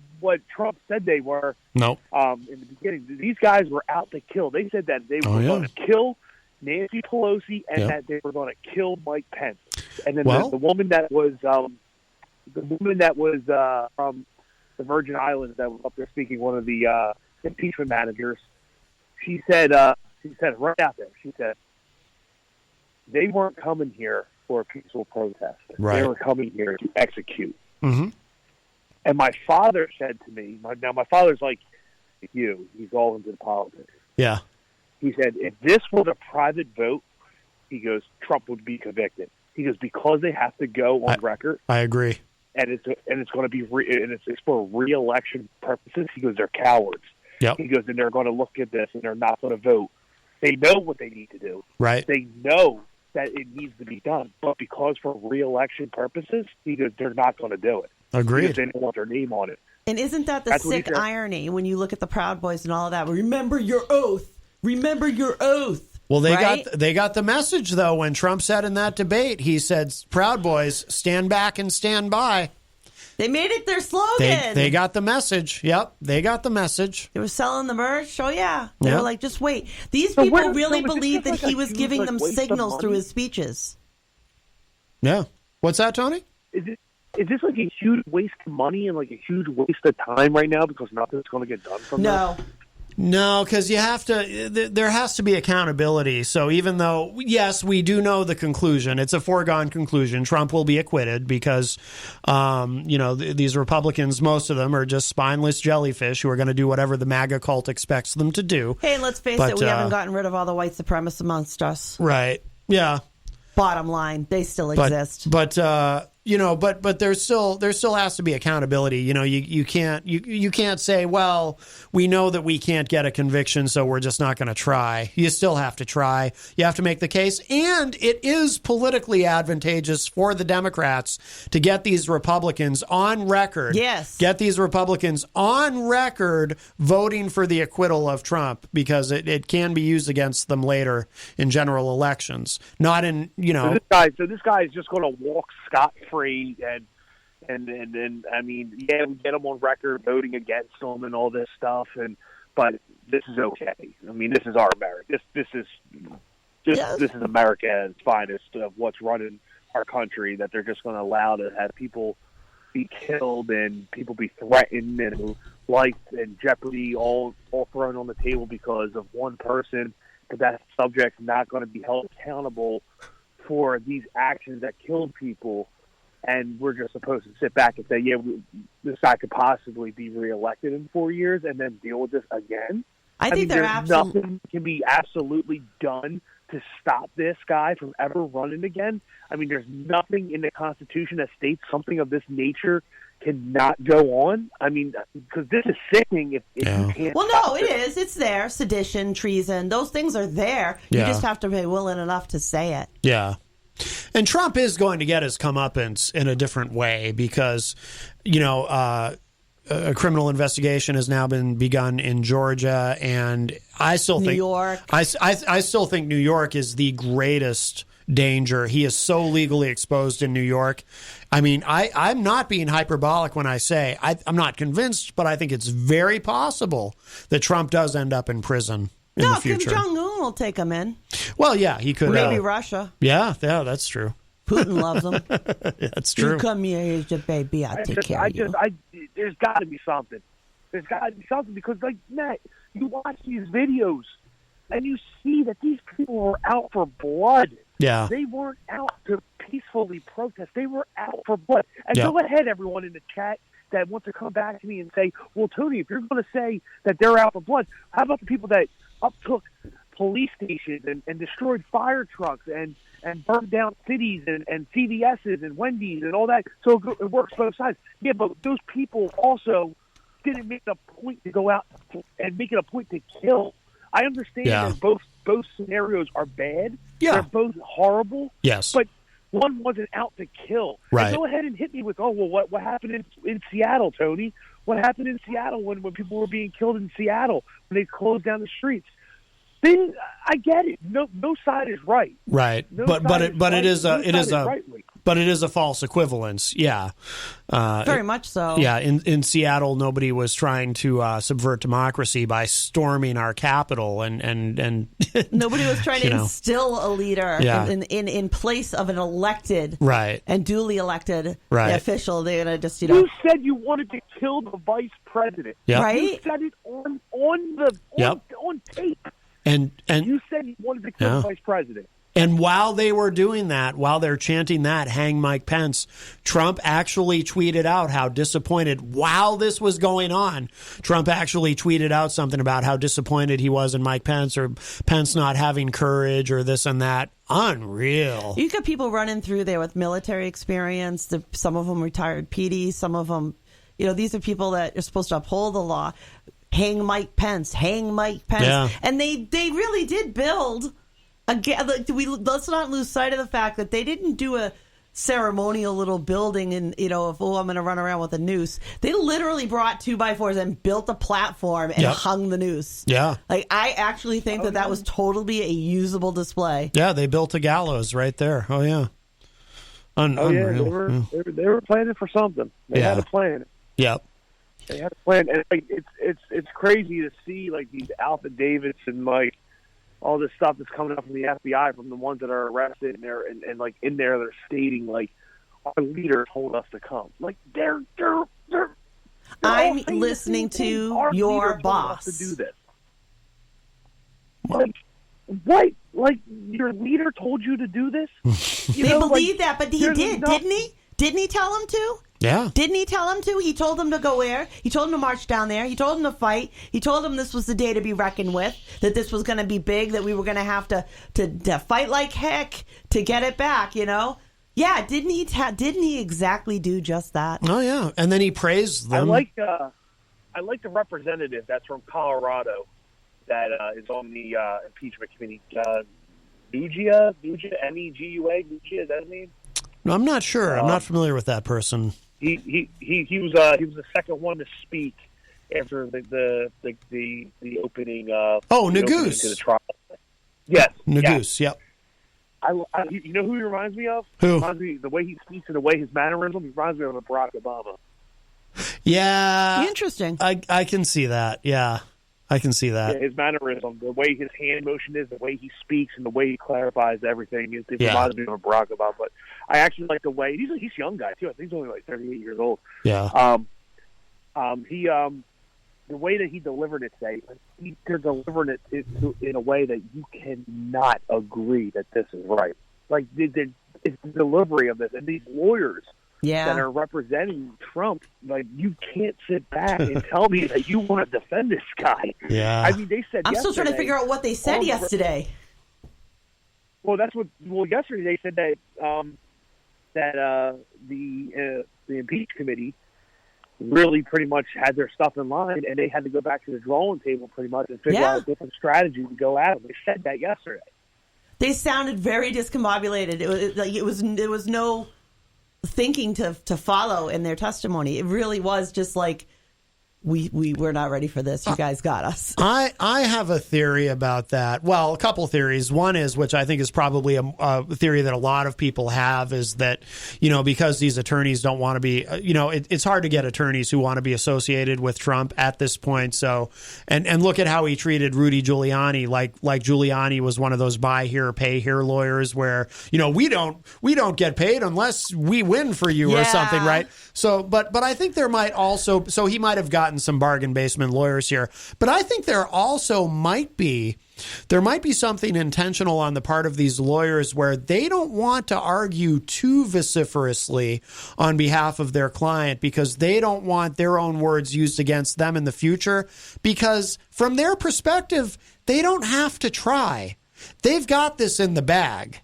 Trump said they were. No. In the beginning, these guys were out to kill. They said that they were going to kill Nancy Pelosi and that they were going to kill Mike Pence. And then the woman that was from the Virgin Islands that was up there speaking, one of the impeachment managers, she said right out there, she said, they weren't coming here for a peaceful protest. Right. They were coming here to execute. Mm-hmm. And my father said to me, my father's like you, he's all into politics. Yeah. He said, if this was a private vote, he goes, Trump would be convicted. He goes, because they have to go on record. I agree. And it's going to be it's for re-election purposes. He goes, they're cowards. Yep. He goes, and they're going to look at this and they're not going to vote. They know what they need to do. Right. They know that it needs to be done, but because for re-election purposes, he goes, they're not going to do it. Agreed. They don't want their name on it. And isn't that the sick irony when you look at the Proud Boys and all of that? Remember your oath. Remember your oath. Well, they got the message, though, when Trump said in that debate, he said, Proud Boys, stand back and stand by. They made it their slogan. They got the message. Yep, they got the message. They were selling the merch. Oh, yeah. They Yeah. were like, just wait. These So people where- really so was this believed that like he a was huge, giving like, them waste of signals through money? his speeches. Yeah. What's that, Tony? Is this like a huge waste of money and like a huge waste of time right now because nothing's going to get done from No. No, because you have to. There has to be accountability. So even though, yes, we do know the conclusion, it's a foregone conclusion. Trump will be acquitted because, these Republicans, most of them are just spineless jellyfish who are going to do whatever the MAGA cult expects them to do. Hey, let's face it, we haven't gotten rid of all the white supremacists amongst us. Right. Yeah. Bottom line, they still exist. But there still has to be accountability. You can't say, well, we know that we can't get a conviction, so we're just not going to try. You still have to try. You have to make the case, and it is politically advantageous for the Democrats to get these Republicans on record. Yes. Get these Republicans on record voting for the acquittal of Trump because it can be used against them later in general elections. Not in, So this guy is just going to walk scot-free and I mean, yeah, we get him on record voting against him and all this stuff, but this is okay. I mean, this is our America. This is America at its finest of what's running our country. That they're just going to allow to have people be killed and people be threatened and life and jeopardy all thrown on the table because of one person. But that subject's not going to be held accountable for these actions that killed people, and we're just supposed to sit back and say, yeah, this guy could possibly be reelected in 4 years and then deal with this again? I think there's nothing can be absolutely done to stop this guy from ever running again. I mean, there's nothing in the Constitution that states something of this nature cannot go on. I mean, because this is sickening if you can't. Well, no, it is. It's there. Sedition, treason, those things are there. You just have to be willing enough to say it. Yeah. And Trump is going to get his comeuppance in a different way because, a criminal investigation has now been begun in Georgia, and I still think New York. I still think New York is the greatest danger. He is so legally exposed in New York. I mean, I'm not being hyperbolic when I say I'm not convinced, but I think it's very possible that Trump does end up in prison in the future. Kim Jong-un will take him in. Well, yeah, he could. Maybe Russia. Yeah, that's true. Putin loves him. That's true. You come here, here's your baby. I'll take care of you. There's got to be something. There's got to be something because, like, Matt, you watch these videos and you see that these people were out for blood. Yeah. They weren't out to peacefully protest. They were out for blood. And go ahead, everyone in the chat that wants to come back to me and say, well, Tony, if you're going to say that they're out for blood, how about the people that uptook police stations and destroyed fire trucks and burned down cities and CVS's and Wendy's and all that? So it works both sides. Yeah, but those people also didn't make it a point to go out and make it a point to kill. I understand that both scenarios are bad. Yeah. They're both horrible. Yes. But one wasn't out to kill. Right. And go ahead and hit me with, what happened in Seattle, Tony? What happened in Seattle when people were being killed in Seattle when they closed down the streets? Then I get it. No side is right. Right. It is a false equivalence. Yeah. Very much so. Yeah. In Seattle, nobody was trying to subvert democracy by storming our Capitol and nobody was trying to instill a leader in place of an elected and duly elected official. They're gonna just You said you wanted to kill the vice president. Yep. Right? You said it on tape. And you said you wanted to kill the vice president. And while they were doing that, while they're chanting that, hang Mike Pence, Trump actually tweeted out how disappointed, while this was going on, Trump actually tweeted out something about how disappointed he was in Mike Pence or Pence not having courage or this and that. Unreal. You got people running through there with military experience. Some of them retired PDs. Some of them, these are people that are supposed to uphold the law. Hang Mike Pence. Hang Mike Pence. Yeah. And they really did build. Again, let's not lose sight of the fact that they didn't do a ceremonial little building and, I'm going to run around with a noose. They literally brought 2x4s and built a platform and hung the noose. Yeah. Like, I actually think that was totally a usable display. Yeah, they built a gallows right there. Oh, yeah. Unreal. They were planning for something. They had a plan. Yep. They had a plan, and like, it's crazy to see like these affidavits and like all this stuff that's coming up from the FBI from the ones that are arrested, and like in there they're stating like our leader told us to come. Like they're I'm listening to your boss to do this. Like what? Like your leader told you to do this? They believe that, but he did, didn't he? Didn't he tell him to? Yeah. Didn't he tell him to? He told him to go where? He told him to march down there. He told him to fight. He told him this was the day to be reckoned with, that this was going to be big, that we were going to have to fight like heck to get it back, you know? Yeah, didn't he exactly do just that? Oh, yeah. And then he praised them. I like the representative that's from Colorado that is on the impeachment committee. Muggia, M-E-G-U-A, Muggia, is that his name? No, I'm not sure. I'm not familiar with that person. He was the second one to speak after the opening. Nagoose. To the trial. Yes, Nagoose. Yep. You know who he reminds me of? Who? He reminds me, the way he speaks and the way his mannerism. He reminds me of Barack Obama. Yeah. Interesting. I can see that. Yeah, I can see that. Yeah, his mannerism, the way his hand motion is, the way he speaks, and the way he clarifies everything. It reminds me of Barack Obama. But I actually like the way he's a young guy too. I think he's only like 38 years old. Yeah. The way that he delivered it today, they're delivering it in a way that you cannot agree that this is right. Like it's the delivery of this, and these lawyers that are representing Trump, like you can't sit back and tell me that you want to defend this guy. Yeah. I mean, they said I'm still trying to figure out what they said yesterday. Well, yesterday they said that the impeachment committee really pretty much had their stuff in line, and they had to go back to the drawing table pretty much and figure out a different strategy to go at them. They said that yesterday. They sounded very discombobulated. It was no thinking to follow in their testimony. It really was just like, we're not ready for this. You guys got us. I have a theory about that. Well, a couple theories. One is, which I think is probably a theory that a lot of people have, is that, because these attorneys don't want to be, it's hard to get attorneys who want to be associated with Trump at this point. So, and look at how he treated Rudy Giuliani. Like Giuliani was one of those buy here, pay here lawyers where, we don't get paid unless we win for you or something, right? So, but I think there might also, so he might have gotten some bargain basement lawyers here, but I think there also might be something intentional on the part of these lawyers where they don't want to argue too vociferously on behalf of their client because they don't want their own words used against them in the future, because from their perspective, they don't have to try. They've got this in the bag,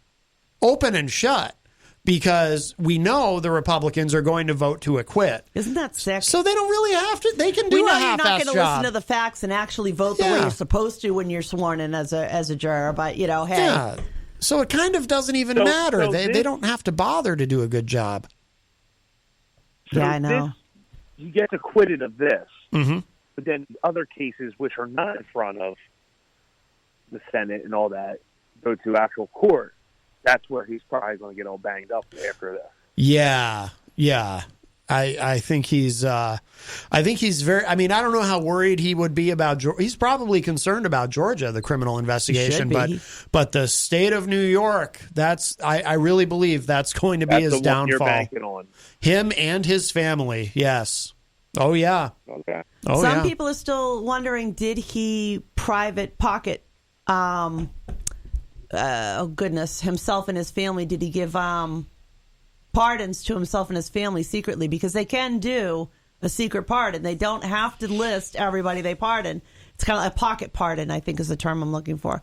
open and shut, because we know the Republicans are going to vote to acquit. Isn't that sick? So they don't really have to. They can do a half-ass job. You're not going to listen to the facts and actually vote the way you're supposed to when you're sworn in as a juror. But, hey. Yeah. So it kind of doesn't even matter. They don't have to bother to do a good job. So I know. You get acquitted of this. Mm-hmm. But then other cases which are not in front of the Senate and all that go to actual court. That's where he's probably going to get all banged up after this. Yeah. I think he's very, I don't know how worried he would be about, he's probably concerned about Georgia, the criminal investigation, but the state of New York, I really believe that's going to be his downfall. You're banking on. Him and his family. Yes. Oh yeah. Okay. Oh, Some people are still wondering, did he private pocket, himself and his family? Did he give pardons to himself and his family secretly? Because they can do a secret pardon. They don't have to list everybody they pardon. It's kind of a pocket pardon, I think is the term I'm looking for.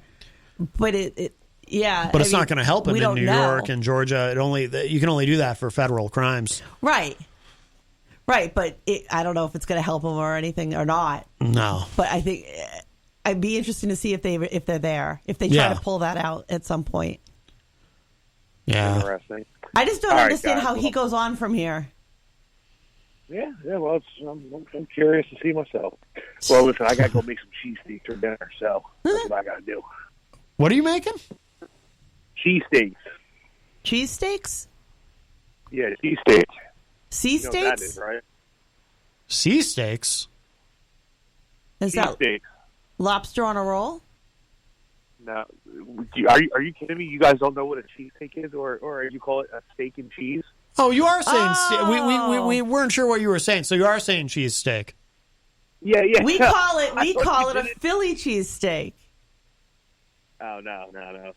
But But it's not going to help him in New York and Georgia. You can only do that for federal crimes. Right. But I don't know if it's going to help him or anything or not. No. But I think I'd be interested to see if they're there, if they try to pull that out at some point. Yeah. Interesting. I just don't understand how he goes on from here. Yeah. Well, I'm curious to see myself. Well, listen, I got to go make some cheesesteaks for dinner, so that's what I got to do. What are you making? Cheesesteaks. Cheesesteaks? Yeah, cheesesteak. Sea You know what that steaks? is, right? Sea steaks? Is that Cheesesteak. lobster on a roll? No, are you kidding me? You guys don't know what a cheesesteak is, or you call it a steak and cheese? Oh, you are saying Oh. we weren't sure what you were saying, so you are saying cheesesteak. Yeah. We call it I thought you a did. Philly cheesesteak. Oh no!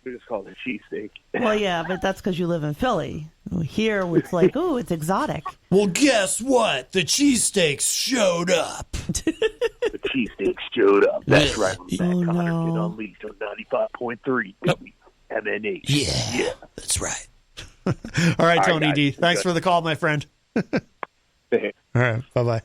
We just call it a cheesesteak. Well, yeah, but that's because you live in Philly. Here, it's like, ooh, it's exotic. Well, guess what? The cheesesteaks showed up. The cheesesteak showed up. That's right. We're Oh, back no. Unleashed on 95.3 MNH. Yeah, that's right. All right, Tony guys. D. Thanks for the call, my friend. All right, bye-bye.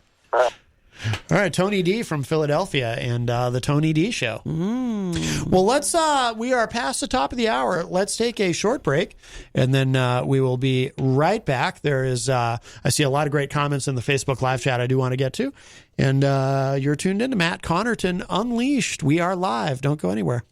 All right, Tony D from Philadelphia and the Tony D Show. Well, we are past the top of the hour. Let's take a short break, and then we will be right back. There is, I see a lot of great comments in the Facebook live chat I do want to get to. And you're tuned in to Matt Connarton Unleashed. We are live. Don't go anywhere.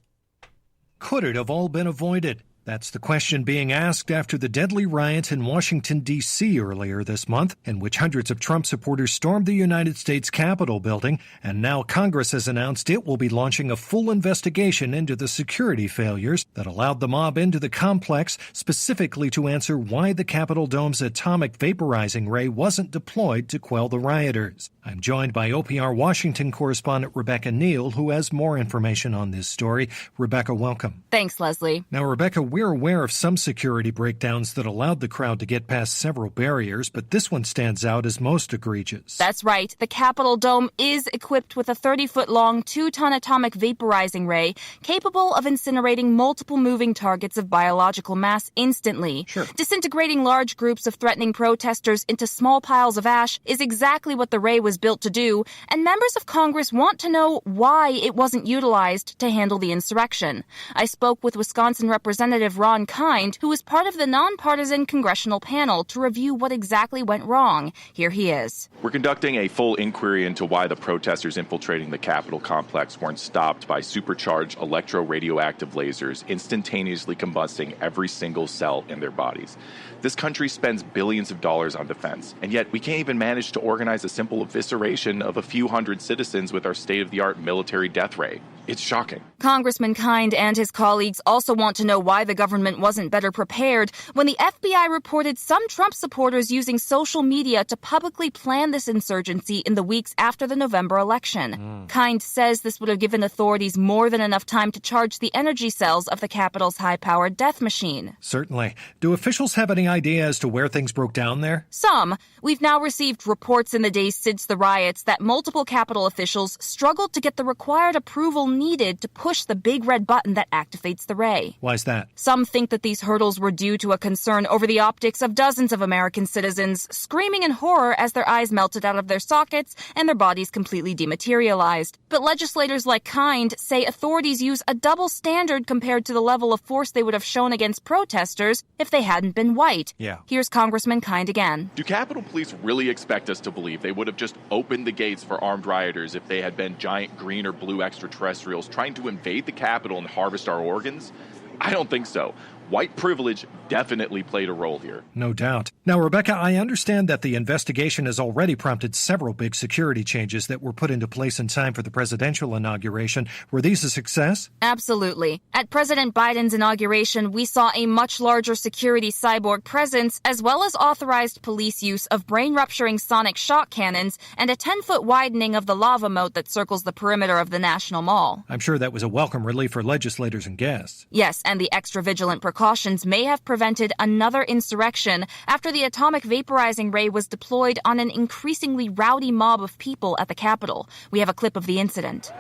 Could it have all been avoided? That's the question being asked after the deadly riot in Washington, D.C. earlier this month, in which hundreds of Trump supporters stormed the United States Capitol building, and now Congress has announced it will be launching a full investigation into the security failures that allowed the mob into the complex, specifically to answer why the Capitol dome's atomic vaporizing ray wasn't deployed to quell the rioters. I'm joined by OPR Washington correspondent Rebecca Neal, who has more information on this story. Rebecca, welcome. Thanks, Leslie. Now, Rebecca, we're aware of some security breakdowns that allowed the crowd to get past several barriers, but this one stands out as most egregious. That's right. The Capitol dome is equipped with a 30-foot-long, 2-ton atomic vaporizing ray capable of incinerating multiple moving targets of biological mass instantly. Sure. Disintegrating large groups of threatening protesters into small piles of ash is exactly what the ray was built to do, and members of Congress want to know why it wasn't utilized to handle the insurrection. I spoke with Wisconsin Representative Ron Kind, who was part of the nonpartisan congressional panel to review what exactly went wrong. Here he is. We're conducting a full inquiry into why the protesters infiltrating the Capitol complex weren't stopped by supercharged electro-radioactive lasers instantaneously combusting every single cell in their bodies. This country spends billions of dollars on defense, and yet we can't even manage to organize a simple evisceration of a few hundred citizens with our state-of-the-art military death ray. It's shocking. Congressman Kind and his colleagues also want to know why the government wasn't better prepared when the FBI reported some Trump supporters using social media to publicly plan this insurgency in the weeks after the November election. Kind says this would have given authorities more than enough time to charge the energy cells of the Capitol's high-powered death machine. Certainly. Do officials have any idea as to where things broke down there? Some. We've now received reports in the days since the riots that multiple Capitol officials struggled to get the required approval needed to push the big red button that activates the ray. Why's that? Some think that these hurdles were due to a concern over the optics of dozens of American citizens screaming in horror as their eyes melted out of their sockets and their bodies completely dematerialized. But legislators like Kind say authorities use a double standard compared to the level of force they would have shown against protesters if they hadn't been white. Yeah. Here's Congressman Kind again. Do Capitol Police really expect us to believe they would have just opened the gates for armed rioters if they had been giant green or blue extraterrestrials trying to invade the Capitol and harvest our organs? I don't think so. White privilege definitely played a role here. No doubt. Now, Rebecca, I understand that the investigation has already prompted several big security changes that were put into place in time for the presidential inauguration. Were these a success? Absolutely. At President Biden's inauguration, we saw a much larger security cyborg presence, as well as authorized police use of brain-rupturing sonic shock cannons and a 10-foot widening of the lava moat that circles the perimeter of the National Mall. I'm sure that was a welcome relief for legislators and guests. Yes, and the extra vigilant precautions may have prevented another insurrection after the atomic vaporizing ray was deployed on an increasingly rowdy mob of people at the Capitol. We have a clip of the incident.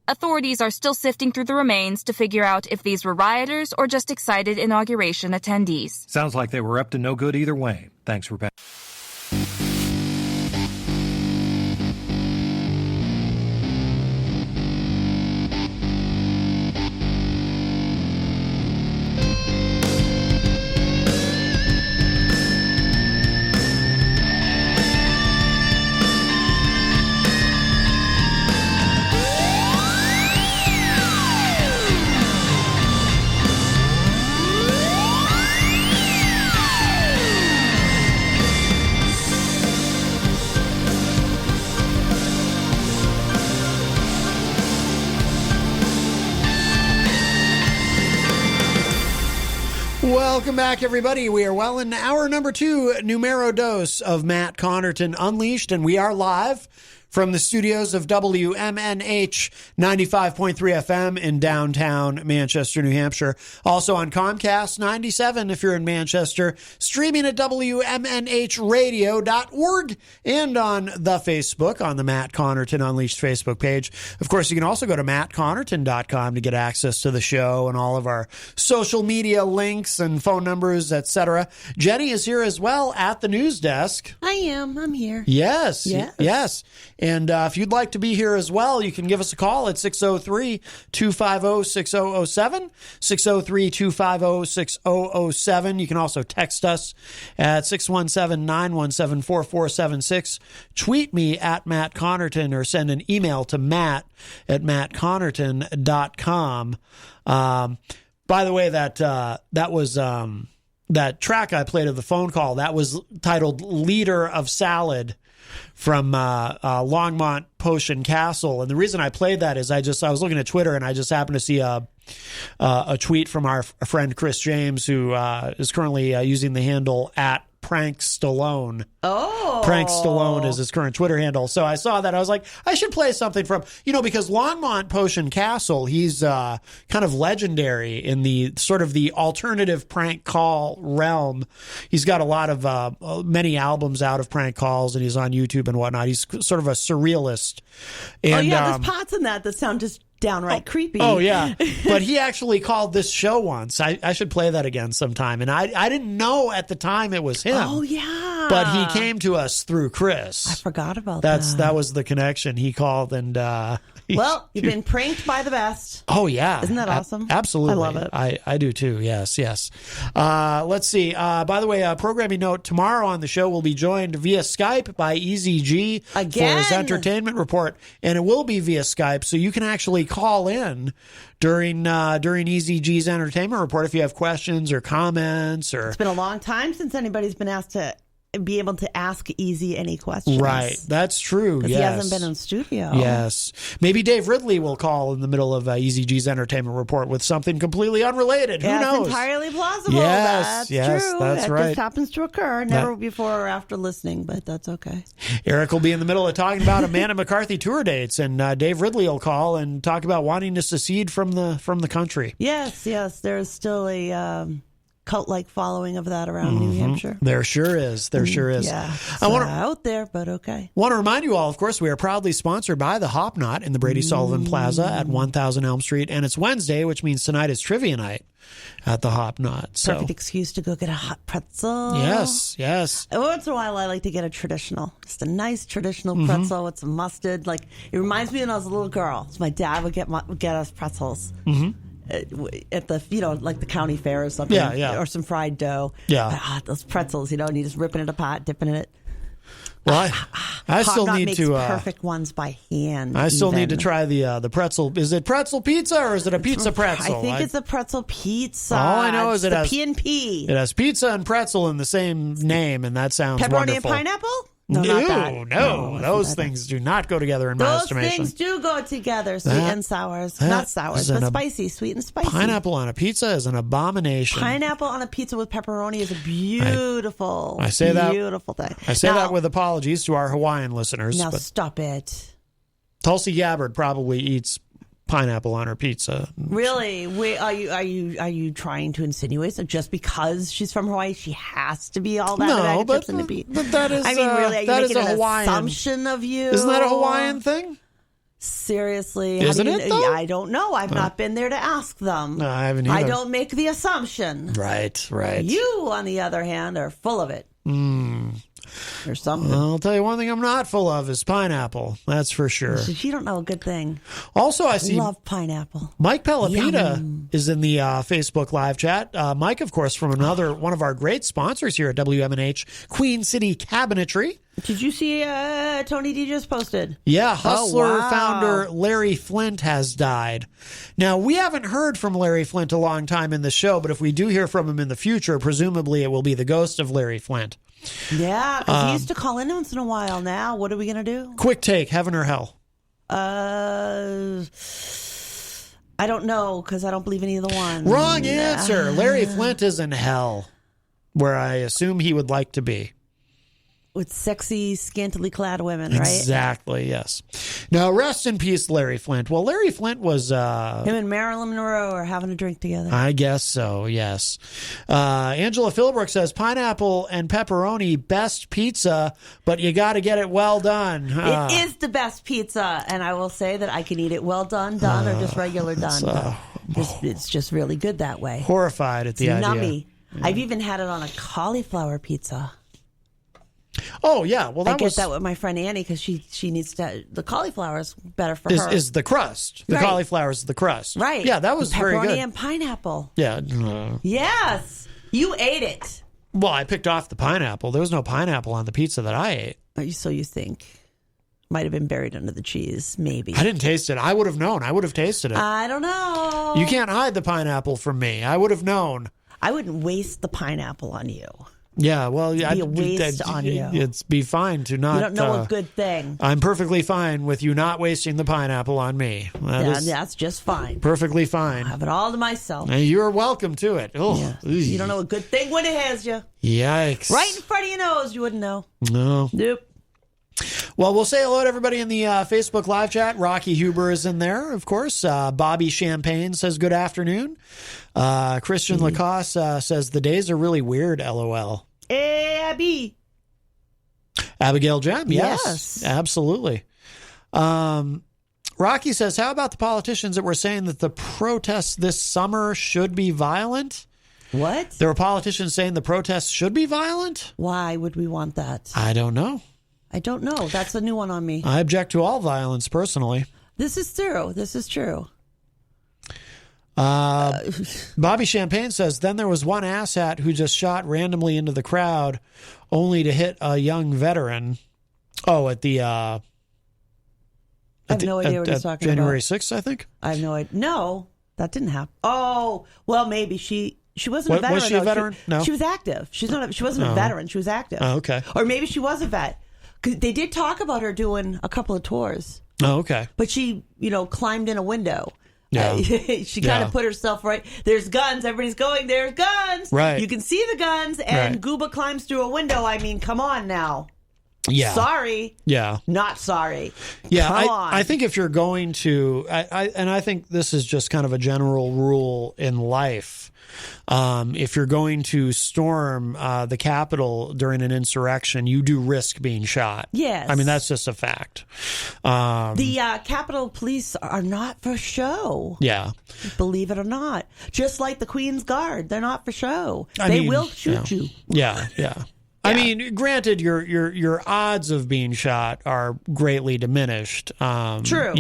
Authorities are still sifting through the remains to figure out if these were rioters or just excited inauguration attendees. Sounds like they were up to no good either way. Thanks, Rebecca. Welcome back, everybody. We are well in hour number 2, numero dos of Matt Connarton Unleashed, and we are live from the studios of WMNH 95.3 FM in downtown Manchester, New Hampshire. Also on Comcast 97 if you're in Manchester, streaming at WMNHradio.org and on the Facebook, on the Matt Connarton Unleashed Facebook page. Of course, you can also go to mattconnerton.com to get access to the show and all of our social media links and phone numbers, etc. Jenny is here as well at the news desk. I am. I'm here. Yes. And if you'd like to be here as well, you can give us a call at 603-250-6007, 603-250-6007. You can also text us at 617-917-4476. Tweet me at Matt Connarton or send an email to matt@mattconnerton.com. By the way, that was that track I played of the phone call. That was titled Leader of Salad from Longmont Potion Castle. And the reason I played that is I was looking at Twitter and I just happened to see a tweet from our friend Chris James, who is currently using the handle at Prank Stallone. Oh. Prank Stallone is his current Twitter handle. So I saw that. I was like, I should play something from, because Longmont Potion Castle, he's kind of legendary in the sort of the alternative prank call realm. He's got a lot of many albums out of prank calls, and he's on YouTube and whatnot. He's sort of a surrealist. And, there's parts in that sound just downright creepy. Oh, yeah. But he actually called this show once. I should play that again sometime. And I didn't know at the time it was him. Oh, yeah. But he came to us through Chris. I forgot about that. That was the connection. He called and... Well, you've been pranked by the best. Oh, yeah. Isn't that awesome? Absolutely. I love it. I do, too. Yes. Let's see. By the way, a programming note, tomorrow on the show we'll be joined via Skype by Eazy-G again for his entertainment report. And it will be via Skype, so you can actually call in during Eazy-G's entertainment report if you have questions or comments. It's been a long time since anybody's been asked to be able to ask Easy any questions. Right. That's true. Yes. He hasn't been in studio. Yes. Maybe Dave Ridley will call in the middle of Eazy-G's entertainment report with something completely unrelated. Who knows? That's entirely plausible. Yes. That's true. That's right. This happens to occur. Never before or after listening, but that's okay. Eric will be in the middle of talking about Amanda McCarthy tour dates, and Dave Ridley will call and talk about wanting to secede from the country. Yes. There's still a... cult-like following of that around New Hampshire. There sure is. Yeah, out there, but okay. Want to remind you all, of course, we are proudly sponsored by the Hop Knot in the Brady Sullivan Plaza at 1000 Elm Street, and it's Wednesday, which means tonight is trivia night at the Hop Knot. So. Perfect excuse to go get a hot pretzel. Yes. Once in a while, I like to get a traditional, just a nice traditional pretzel with some mustard. Like, it reminds me when I was a little girl. So my dad would get us pretzels. At the, like the county fair or something. Yeah. Or some fried dough. Yeah. Those pretzels, and you just rip it in a pot, dipping in it. Well, I still need makes to perfect ones by hand. I still need to try the pretzel. Is it pretzel pizza or is it a pizza pretzel? I think it's a pretzel pizza. All I know is it has P&P. It has pizza and pretzel in the same name, and that sounds pepperoni wonderful. And pineapple? No, not those things do not go together in my estimation. Those things do go together, sweet and sours. Not sours, but spicy, sweet and spicy. Pineapple on a pizza is an abomination. Pineapple on a pizza with pepperoni is a beautiful, beautiful thing. I say that with apologies to our Hawaiian listeners. Now stop it. Tulsi Gabbard probably eats pineapple on her pizza. Really? Are you trying to insinuate that just because she's from Hawaii, she has to be all that? No, but that is. I mean, really, are you making an Hawaiian assumption of you? Isn't that a Hawaiian thing? Seriously, isn't it? Though? I don't know. I've not been there to ask them. No, I haven't either. I don't make the assumption. Right. You, on the other hand, are full of it. Or something. I'll tell you one thing I'm not full of is pineapple. That's for sure. You don't know a good thing. Also, I see love pineapple. Mike Pelopita is in the Facebook live chat. Mike, of course, from one of our great sponsors here at WMNH, Queen City Cabinetry. Did you see Tony D just posted? Yeah, Hustler founder Larry Flint has died. Now, we haven't heard from Larry Flint a long time in the show, but if we do hear from him in the future, presumably it will be the ghost of Larry Flint. Yeah, because he used to call in once in a while. Now, what are we going to do? Quick take, heaven or hell? I don't know because I don't believe any of the ones. Wrong answer. Larry Flint is in hell, where I assume he would like to be. With sexy, scantily clad women, right? Exactly, yes. Now, rest in peace, Larry Flint. Well, Larry Flint was... Him and Marilyn Monroe are having a drink together. I guess so, yes. Angela Philbrook says, pineapple and pepperoni, best pizza, but you got to get it well done. It is the best pizza, and I will say that I can eat it well done, or just regular done. It's just really good that way. Horrified at the idea. Nummy. Yeah. I've even had it on a cauliflower pizza. Oh, yeah. Well, I get that with my friend Annie because she needs to. The cauliflower is better for her. Is the crust. The cauliflower is the crust. Right. Yeah, that was very good. Pepperoni and pineapple. Yeah. Yes. You ate it. Well, I picked off the pineapple. There was no pineapple on the pizza that I ate. So you think. Might have been buried under the cheese, maybe. I didn't taste it. I would have known. I would have tasted it. I don't know. You can't hide the pineapple from me. I would have known. I wouldn't waste the pineapple on you. Yeah, well, It'd be a waste on you. It's be fine to not. You don't know a good thing. I'm perfectly fine with you not wasting the pineapple on me. That's just fine. Perfectly fine. I have it all to myself. And you're welcome to it. Oh, yeah. You don't know a good thing when it has you. Yikes! Right in front of your nose, you wouldn't know. No. Nope. Well, we'll say hello to everybody in the Facebook live chat. Rocky Huber is in there, of course. Bobby Champagne says good afternoon. Christian Lacoste says the days are really weird, LOL. Abby. Abigail Jem, yes. Absolutely. Rocky says, how about the politicians that were saying that the protests this summer should be violent? What? There were politicians saying the protests should be violent? Why would we want that? I don't know. I don't know. That's a new one on me. I object to all violence, personally. This is true. Bobby Champagne says, then there was one asshat who just shot randomly into the crowd only to hit a young veteran. Oh, at the... I have no idea what he's talking January about. 6th, I think? I have no idea. No, that didn't happen. Oh, well, maybe she wasn't a veteran. Was she a veteran? No. She was active. She wasn't a veteran. She was active. Oh, okay. Or maybe she was a vet. 'Cause they did talk about her doing a couple of tours. Oh, okay. But she, climbed in a window. Yeah. She kind of put herself right. There's guns. Everybody's going, there's guns. Right. You can see the guns. And Gooba climbs through a window. I mean, come on now. Yeah. Sorry. Yeah. Not sorry. Yeah. Come on. I think if you're going to, I think this is just kind of a general rule in life. If you're going to storm the Capitol during an insurrection, you do risk being shot. Yes. I mean, that's just a fact. The Capitol Police are not for show. Yeah. Believe it or not. Just like the Queen's Guard. They're not for show. They will shoot you. Yeah, yeah. I mean, granted, your odds of being shot are greatly diminished. True.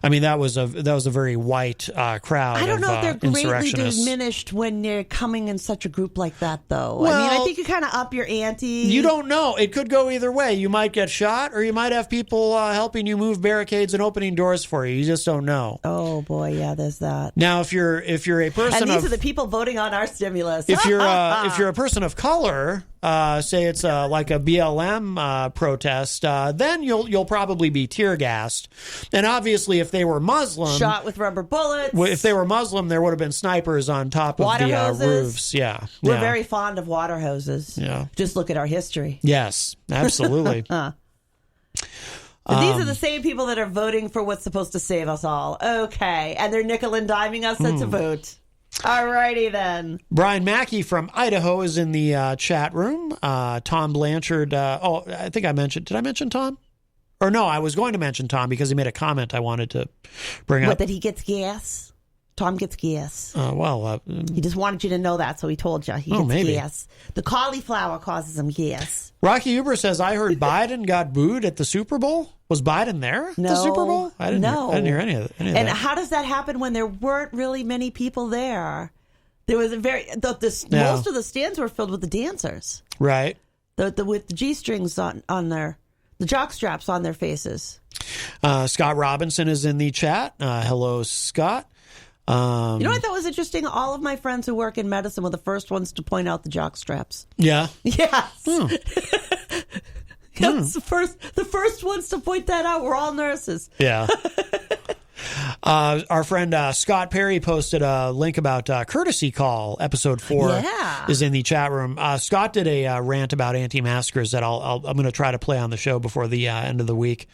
I mean, that was a very white crowd. I don't know if they're greatly insurrectionists. diminished when you're coming in such a group like that, though. Well, I mean, I think you kind of up your ante. You don't know. It could go either way. You might get shot, or you might have people helping you move barricades and opening doors for you. You just don't know. Oh boy, yeah, there's that. Now, if you're a person, and these are the people voting on our stimulus. If you're a person of color. Say it's like a BLM protest, then you'll probably be tear gassed. And obviously, if they were Muslim, shot with rubber bullets. If they were Muslim, there would have been snipers on top of the roofs. Yeah, we're very fond of water hoses. Yeah, just look at our history. Yes, absolutely. These are the same people that are voting for what's supposed to save us all. Okay, and they're nickel and diming us to vote. Alrighty then. Brian Mackey from Idaho is in the chat room. Tom Blanchard. I think I mentioned. Did I mention Tom? Or no, I was going to mention Tom because he made a comment I wanted to bring up. What, that he gets gas? Tom gets gas. He just wanted you to know that, so he told you he gets gas. The cauliflower causes him gas. Rocky Huber says, I heard Biden got booed at the Super Bowl. Was Biden there at the Super Bowl? I didn't hear any of that. And how does that happen when there weren't really many people there? There was most of the stands were filled with the dancers. Right. With the G-strings on their, the jock straps on their faces. Scott Robinson is in the chat. Hello, Scott. You know what I thought was interesting? All of my friends who work in medicine were the first ones to point out the jock straps. Yeah. Yes. Yes, the first ones to point that out were all nurses. Yeah. Our friend Scott Perry posted a link about Courtesy Call, episode 4 is in the chat room. Scott did a rant about anti-maskers that I'm going to try to play on the show before the end of the week.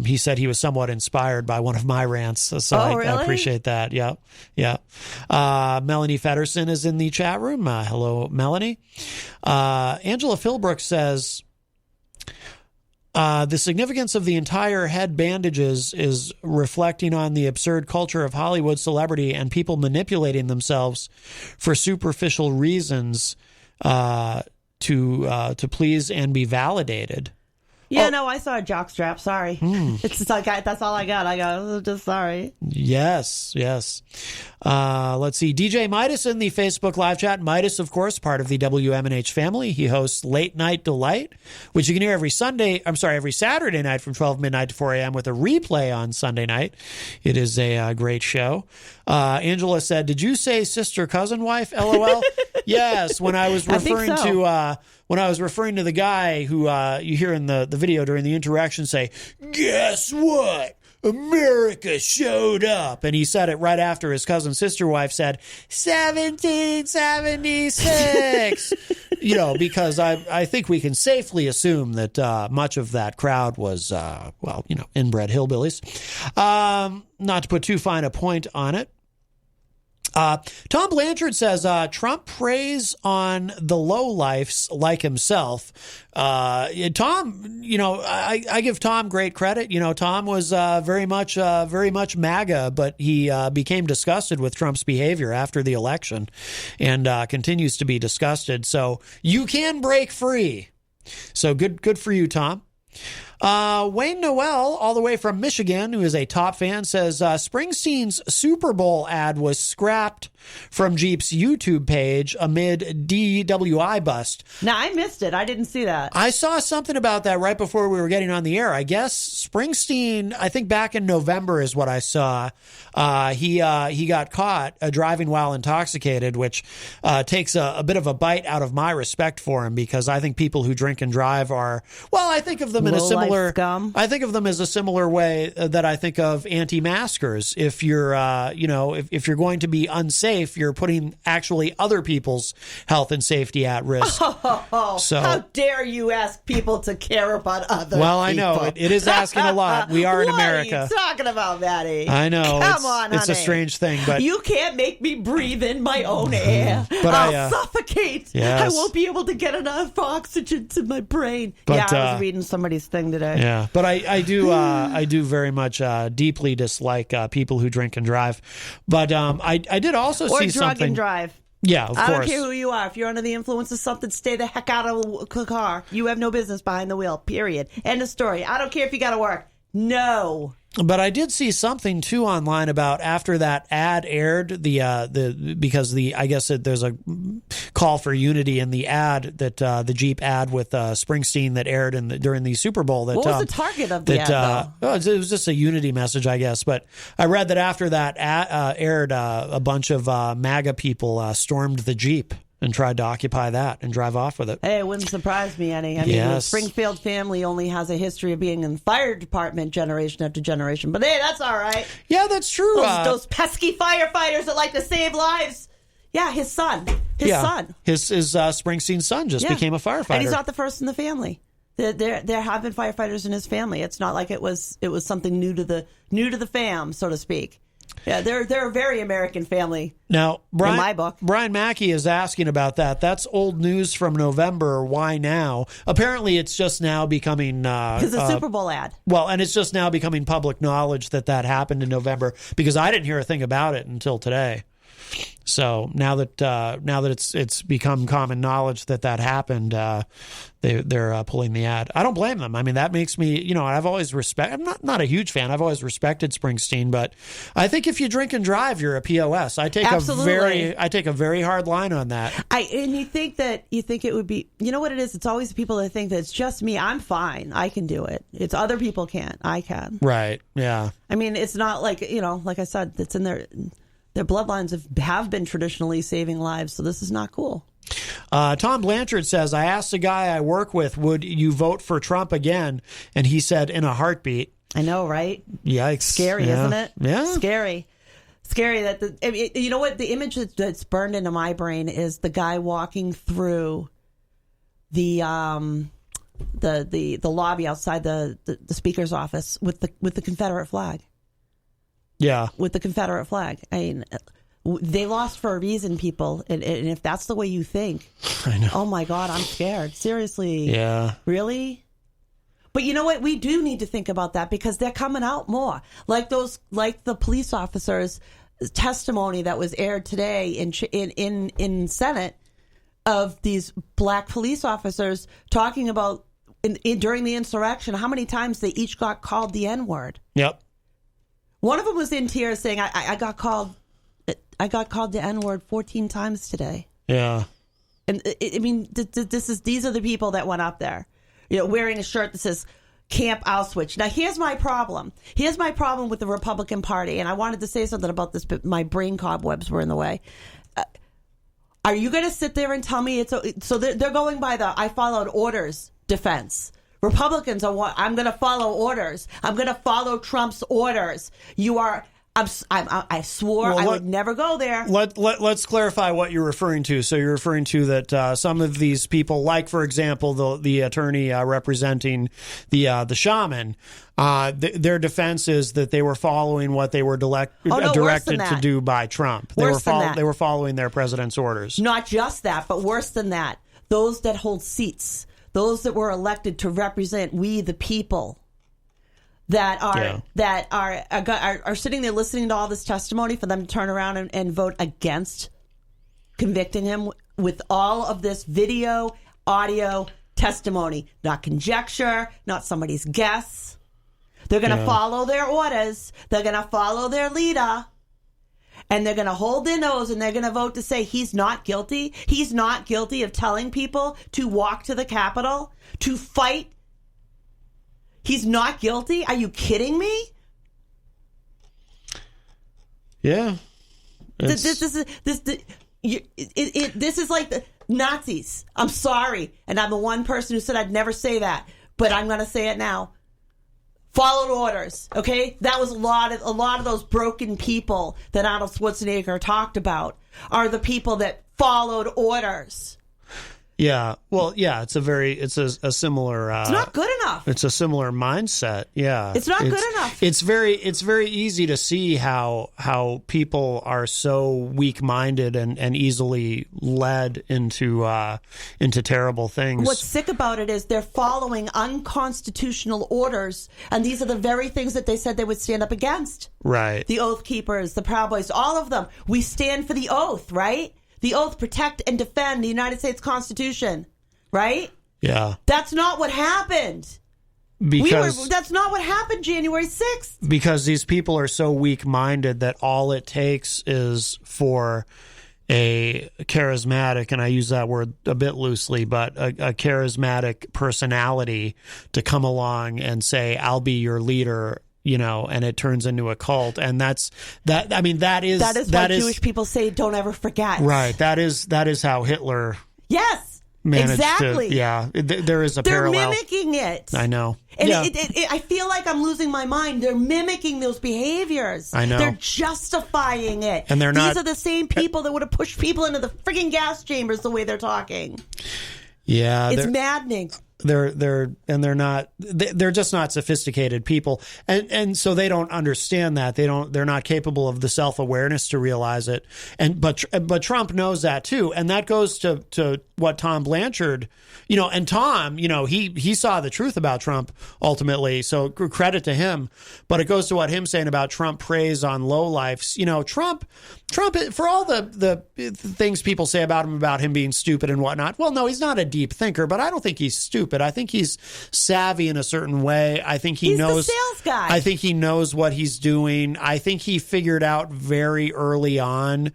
He said he was somewhat inspired by one of my rants, so really? I appreciate that. Yeah. Melanie Fedderson is in the chat room. Hello, Melanie. Angela Philbrook says, the significance of the entire head bandages is reflecting on the absurd culture of Hollywood celebrity and people manipulating themselves for superficial reasons to please and be validated. Yeah, no, I saw a jockstrap. Sorry. It's just like, that's all I got. I go, just sorry. Yes. Let's see. DJ Midas in the Facebook live chat. Midas, of course, part of the WMNH family. He hosts Late Night Delight, which you can hear every Saturday night from 12 midnight to 4 a.m. with a replay on Sunday night. It is a great show. Angela said, "Did you say sister, cousin, wife? LOL." Yes, when I was referring to the guy who you hear in the video during the interaction say, "Guess what? America showed up." And he said it right after his cousin sister wife said 1776. Because I think we can safely assume that much of that crowd was inbred hillbillies. Not to put too fine a point on it. Tom Blanchard says Trump preys on the lowlifes like himself. Tom, I give Tom great credit. Tom was very much MAGA, but he became disgusted with Trump's behavior after the election, and continues to be disgusted. So you can break free. So good for you, Tom. Wayne Noel, all the way from Michigan, who is a top fan, says Springsteen's Super Bowl ad was scrapped from Jeep's YouTube page amid DWI bust. Now, I missed it. I didn't see that. I saw something about that right before we were getting on the air. I guess Springsteen, I think back in November is what I saw. He got caught driving while intoxicated, which takes a bit of a bite out of my respect for him, because I think people who drink and drive are, I think of them in a similar scum. I think of them as a similar way that I think of anti-maskers. If you're if you're going to be unsafe, you're putting actually other people's health and safety at risk. So how dare you ask people to care about other people? I know it is asking a lot. We are in America. What are you talking about, Maddie? I know. Come on, honey. It's a strange thing, but you can't make me breathe in my own air. But I'll suffocate. Yes. I won't be able to get enough oxygen to my brain. I was reading somebody's thing today. Yeah, but I do very much deeply dislike people who drink and drive. But I did also see something. Or drug and drive. Yeah, of course. I don't care who you are. If you're under the influence of something, stay the heck out of the car. You have no business behind the wheel, period. End of story. I don't care if you got to work. No. But I did see something too online about after that ad aired, because I guess there's a call for unity in the ad that the Jeep ad with Springsteen that aired during the Super Bowl. That what was the target of the ad, though? It was just a unity message, I guess. But I read that after that aired, a bunch of MAGA people stormed the Jeep and tried to occupy that and drive off with it. Hey, it wouldn't surprise me any. I mean, the Springfield family only has a history of being in the fire department generation after generation. But hey, that's all right. Yeah, that's true. Those pesky firefighters that like to save lives. Yeah, his son. His Springsteen's son just became a firefighter. And he's not the first in the family. There have been firefighters in his family. It's not like it was something new to the fam, so to speak. Yeah, they're a very American family. Now, in my book, Brian Mackey is asking about that. That's old news from November. Why now? Apparently, it's just now becoming because the Super Bowl ad. Well, and it's just now becoming public knowledge that happened in November, because I didn't hear a thing about it until today. So now that it's become common knowledge that happened, they're pulling the ad. I don't blame them. I mean, that makes me, I've always I'm not a huge fan. I've always respected Springsteen, but I think if you drink and drive, you're a POS. I take a very hard line on that. And you think it would be, you know what it is? It's always the people that think that it's just me. I'm fine. I can do it. It's other people can't. I can. Right. Yeah. I mean, it's not like, like I said, it's in their bloodlines have been traditionally saving lives, so this is not cool. Tom Blanchard says, I asked a guy I work with, would you vote for Trump again? And he said, in a heartbeat. I know, right? Yikes. Scary, Yeah. isn't it? Yeah. Scary that you know what? The image that's burned into my brain is the guy walking through the lobby outside the speaker's office with the Confederate flag. Yeah. With the Confederate flag. I mean, they lost for a reason, people. And if that's the way you think, I know. oh my God, I'm scared. Seriously. Yeah. Really? But you know what? We do need to think about that because they're coming out more. Like the police officers' testimony that was aired today in Senate of these black police officers talking about during the insurrection, how many times they each got called the N-word. Yep. One of them was in tears saying, I got called the N-word 14 times today. Yeah. And I mean, these are the people that went up there, wearing a shirt that says Camp Auschwitz. Now, here's my problem. Here's my problem with the Republican Party. And I wanted to say something about this, but my brain cobwebs were in the way. Are you going to sit there and tell me so they're going by the I followed orders defense. Republicans are I'm going to follow orders. I'm going to follow Trump's orders. I swore I would never go there. Let's clarify what you're referring to. So you're referring to that some of these people, like for example, the attorney representing the shaman, their defense is that they were following what they were directed to do by Trump. They were following their president's orders. Not just that, but worse than that, those that hold seats, those that were elected to represent we the people. That are sitting there listening to all this testimony for them to turn around and vote against convicting him with all of this video, audio testimony, not conjecture, not somebody's guess. They're going to follow their orders. They're going to follow their leader. And they're going to hold their nose and they're going to vote to say he's not guilty. He's not guilty of telling people to walk to the Capitol, to fight. He's not guilty? Are you kidding me? Yeah. This is like the Nazis. I'm sorry. And I'm the one person who said I'd never say that. But I'm going to say it now. Followed orders. Okay? That was a lot of those broken people that Arnold Schwarzenegger talked about are the people that followed orders. Yeah. Well, yeah, it's a similar it's not good enough. It's a similar mindset. Yeah. It's not good enough. It's very easy to see how people are so weak-minded and easily led into terrible things. What's sick about it is they're following unconstitutional orders, and these are the very things that they said they would stand up against. Right. The Oath Keepers, the Proud Boys, all of them. We stand for the oath, right? The oath, protect and defend the United States Constitution, right? Yeah. That's not what happened. That's not what happened January 6th. Because these people are so weak-minded that all it takes is for a charismatic, and I use that word a bit loosely, but a charismatic personality to come along and say, I'll be your leader, and it turns into a cult. And that is what Jewish people say, don't ever forget. Right. That is how Hitler Yes. managed Exactly. to, yeah. There is a parallel. They're mimicking it. I know. And I feel like I'm losing my mind. They're mimicking those behaviors. I know. They're justifying it. And they're not. These are the same people that would have pushed people into the frigging gas chambers the way they're talking. Yeah. It's maddening. They're just not sophisticated people, and so they don't understand that. They're not capable of the self-awareness to realize it. But Trump knows that too, and that goes to what Tom Blanchard, and Tom, he saw the truth about Trump ultimately, so credit to him. But it goes to what him saying about Trump preys on lowlifes. Trump, for all the things people say about him being stupid and whatnot. Well, no, he's not a deep thinker, but I don't think he's stupid. I think he's savvy in a certain way. I think he's knows. The sales guy. I think he knows what he's doing. I think he figured out very early on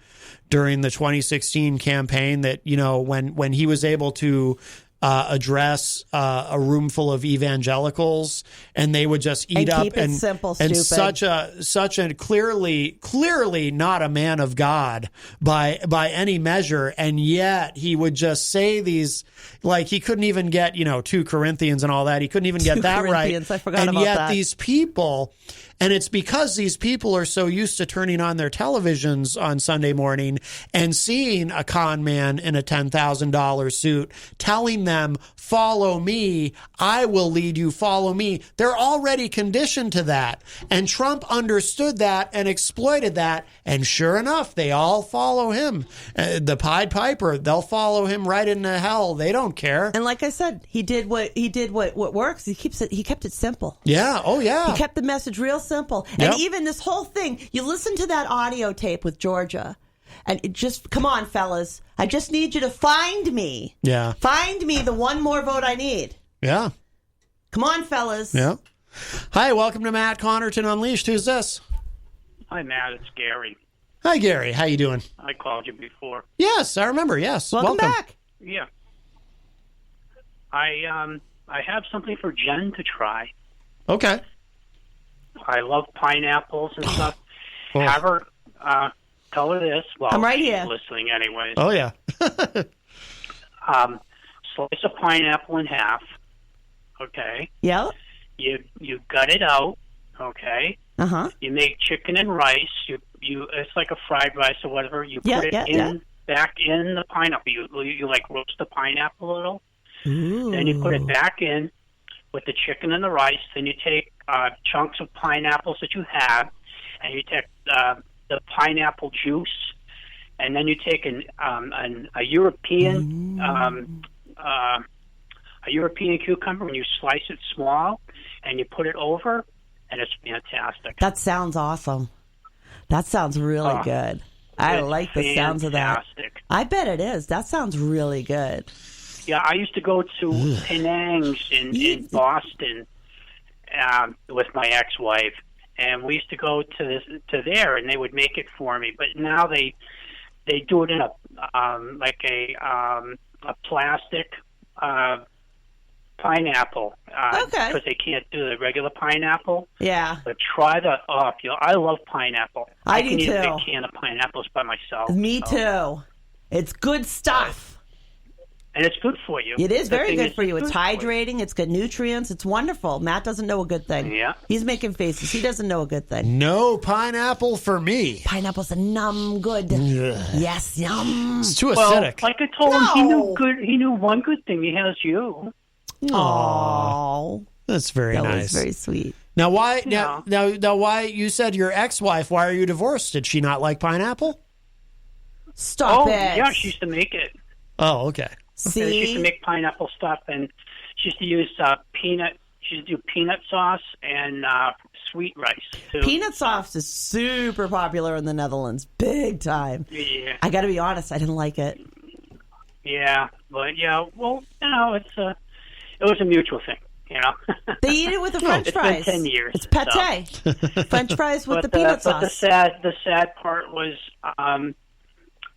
during the 2016 campaign that when he was able to address a room full of evangelicals, and they would just eat And up keep it simple, and stupid. such a clearly not a man of God by any measure, and yet he would just say these, like, he couldn't even get 2 Corinthians and all that. He couldn't even get 2 that Corinthians, right. I forgot and about yet that. these people. And it's because these people are so used to turning on their televisions on Sunday morning and seeing a con man in a $10,000 suit telling them, follow me, I will lead you, follow me. They're already conditioned to that. And Trump understood that and exploited that. And sure enough, they all follow him. The Pied Piper, they'll follow him right into hell. They don't care. And like I said, he did what works. He kept it simple. Yeah. Oh, yeah. He kept the message real simple. Yep. And even this whole thing, you listen to that audio tape with Georgia, and it just, come on, fellas. I just need you to find me. Yeah. Find me the one more vote I need. Yeah. Come on, fellas. Yeah. Hi, welcome to Matt Connarton Unleashed. Who's this? Hi, Matt. It's Gary. Hi, Gary. How you doing? I called you before. Yes, I remember. Yes. Welcome back. Yeah. I have something for Jen to try. Okay. I love pineapples and stuff. Oh. Have her tell her this. Well, I'm right she's here. listening anyways. Oh, yeah. Slice a pineapple in half. Okay. Yep. You gut it out. Okay. Uh-huh. You make chicken and rice. You it's like a fried rice or whatever. You put it back in the pineapple. You like roast the pineapple a little. Ooh. Then you put it back in with the chicken and the rice. Then you take chunks of pineapples that you have, and you take the pineapple juice, and then you take a European a European cucumber, and you slice it small, and you put it over, and it's fantastic. That sounds awesome. That sounds really good. I like the sounds of that. Fantastic. I bet it is. That sounds really good. Yeah, I used to go to Penang's in Boston with my ex-wife, and we used to go to there, and they would make it for me. But now they do it in a plastic pineapple. Okay. Because they can't do the regular pineapple. Yeah. But try that off. I love pineapple. I do can eat a too. big can of pineapples by myself. Me too. It's good stuff. And it's good for you. It is The very thing good for you. It's good for you. hydrating. It's got nutrients. It's wonderful. Matt doesn't know a good thing. Yeah. He's making faces. He doesn't know a good thing. No pineapple for me. Pineapple's a numb good. Yes, yum. It's too Well, acidic. like I told him, No. he knew one good thing. He has you. Oh, That's very that nice. was very sweet. Now, why? Yeah. Now, why? You said your ex-wife. Why are you divorced? Did she not like pineapple? Stop Oh, it. yeah, she used to make it. Oh, okay. She used to See? make pineapple stuff, and she used to use peanut. She used to do peanut sauce and sweet rice too. Peanut sauce is super popular in the Netherlands. Big time. Yeah, I got to be honest. I didn't like it. yeah, but yeah. Well, it was a mutual thing. They eat it with the French It's fries. been 10 years, It's pate. French fries with the peanut But sauce. the sad part was,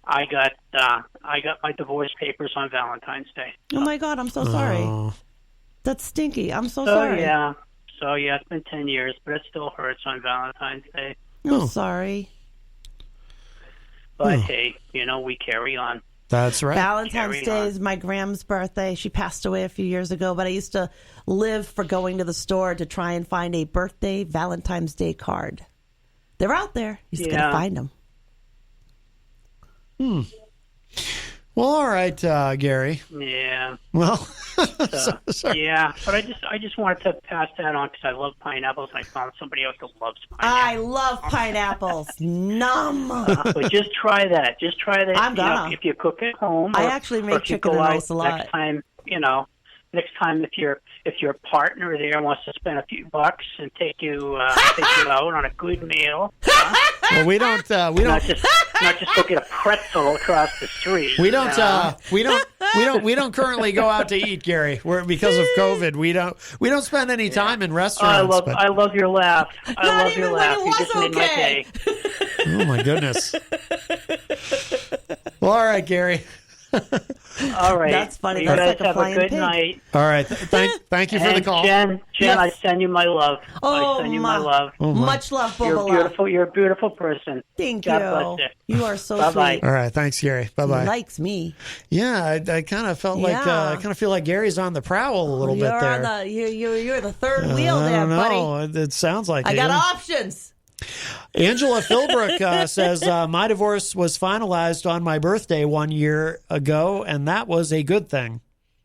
I got my divorce papers on Valentine's Day. Oh my God, I'm so sorry. Oh. That's stinky. I'm so So sorry. yeah, it's been 10 years, but it still hurts on Valentine's Day. I'm sorry. But hey, we carry on. That's right. Valentine's Carry Day on. is my grandma's birthday. She passed away a few years ago, but I used to live for going to the store to try and find a birthday Valentine's Day card. They're out there. You just got to Yeah. find them. Well, all right, Gary. Yeah. Well, sorry. Yeah, but I just wanted to pass that on because I love pineapples, and I found somebody else that loves I pineapples. love pineapples. Numb. But just try that. Just try that. I'm gonna. If you cook at home, I or- actually or make if you chicken go and out rice a lot. Next time, if your partner there wants to spend a few bucks and take you out on a good meal, Well, we don't. not just go get a pretzel across the street. We don't. We don't currently go out to eat, Gary. Because of COVID. We don't spend any time in restaurants. I love your laugh. I Not love your even when laugh. it You was just made my okay. day. Oh my goodness. Well, all right, Gary. All right. That's funny. You That's guys like a have a flying good pig. night. All right. Thank you for the call. Jen, Yes. I send you my love. Oh, I send you my love. Much love, You're Bubala. beautiful. You're a beautiful person. Thank God you. bless you. You are so Bye-bye. sweet. All right. Thanks, Gary. Bye He bye. likes me. Yeah, I kind of felt like Yeah. I kind of feel like Gary's on the prowl a little bit You're there. on the you're the third wheel I there, don't know. buddy. It sounds like I it. got options. Angela Philbrook says, my divorce was finalized on my birthday 1 year ago, and that was a good thing.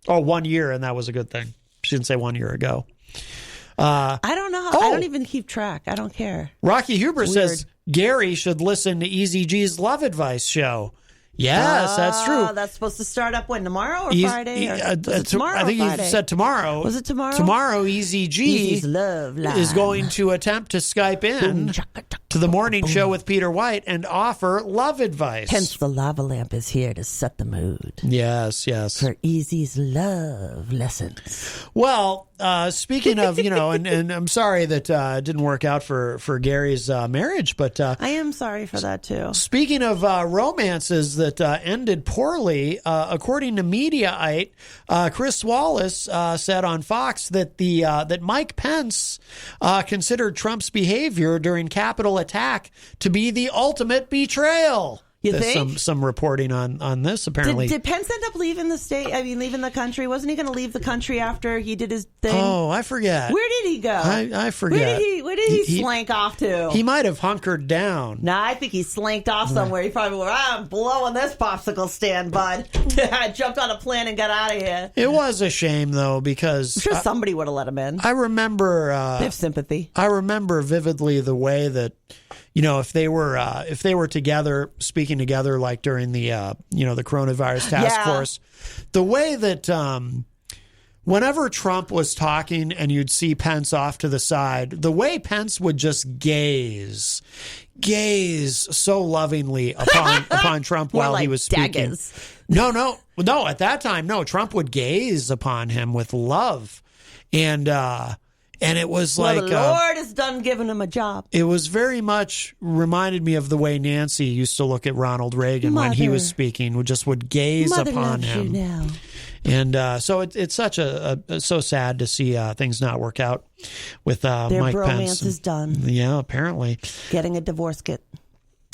Oh, 1 year, and that was a good thing. She didn't say 1 year ago. I don't know. I don't even keep track. I don't care. Rocky Huber says, Gary should listen to Eazy-G's Love Advice show. Yes, that's true. That's supposed to start up when, tomorrow or He's- Friday? Or, was it I tomorrow think or he Friday? said tomorrow. Was it tomorrow? Tomorrow, Eazy-G Easy's Love Line. is going to attempt to Skype in to the morning show with Peter White and offer love advice. Hence, the lava lamp is here to set the mood Yes. for Easy's love lessons. Well, speaking of, and I'm sorry that it didn't work out for Gary's marriage, but I am sorry for that, too. speaking of romances that ended poorly, according to Mediaite, Chris Wallace said on Fox that that Mike Pence considered Trump's behavior during Capitol attack to be the ultimate betrayal. You There's think? some reporting on this apparently. Did Pence end up leaving the state? I mean, leaving the country? Wasn't he going to leave the country after he did his thing? Oh, I forget. Where did he go? I forget. Where did he slank off to? He might have hunkered down. Nah, I think he slanked off somewhere. He probably went, I'm blowing this popsicle stand, bud. I jumped on a plane and got out of here. It was a shame though because I'm sure somebody would have let him in. I remember They have sympathy. I remember vividly the way that if they were together, speaking together, like during the the coronavirus task force, the way that whenever Trump was talking and you'd see Pence off to the side, the way Pence would just gaze so lovingly upon Trump More while like he was speaking. daggers. No. At that time, no. Trump would gaze upon him with love, and it was Well, like the Lord has done giving him a job. it was very much reminded me of the way Nancy used to look at Ronald Reagan when he was speaking. Would gaze Mother upon loves him. you now. And so it's such so sad to see things not work out with Their Mike bromance Pence. is done. Yeah, apparently. Getting a divorce kit.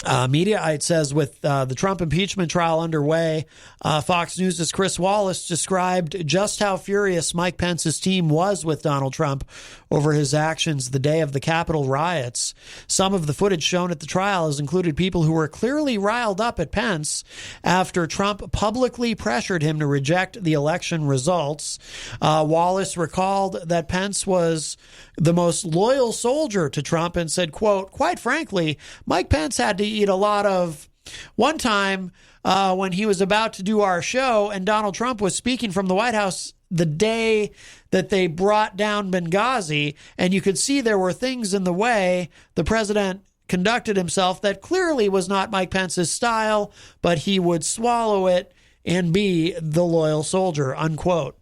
Mediaite says with the Trump impeachment trial underway, Fox News' Chris Wallace described just how furious Mike Pence's team was with Donald Trump over his actions the day of the Capitol riots. Some of the footage shown at the trial has included people who were clearly riled up at Pence after Trump publicly pressured him to reject the election results. Wallace recalled that Pence was the most loyal soldier to Trump and said, quote, "Quite frankly, Mike Pence had to eat a lot of..." One time when he was about to do our show and Donald Trump was speaking from the White House the day that they brought down Benghazi, and you could see there were things in the way the president conducted himself that clearly was not Mike Pence's style, but he would swallow it and be the loyal soldier, unquote.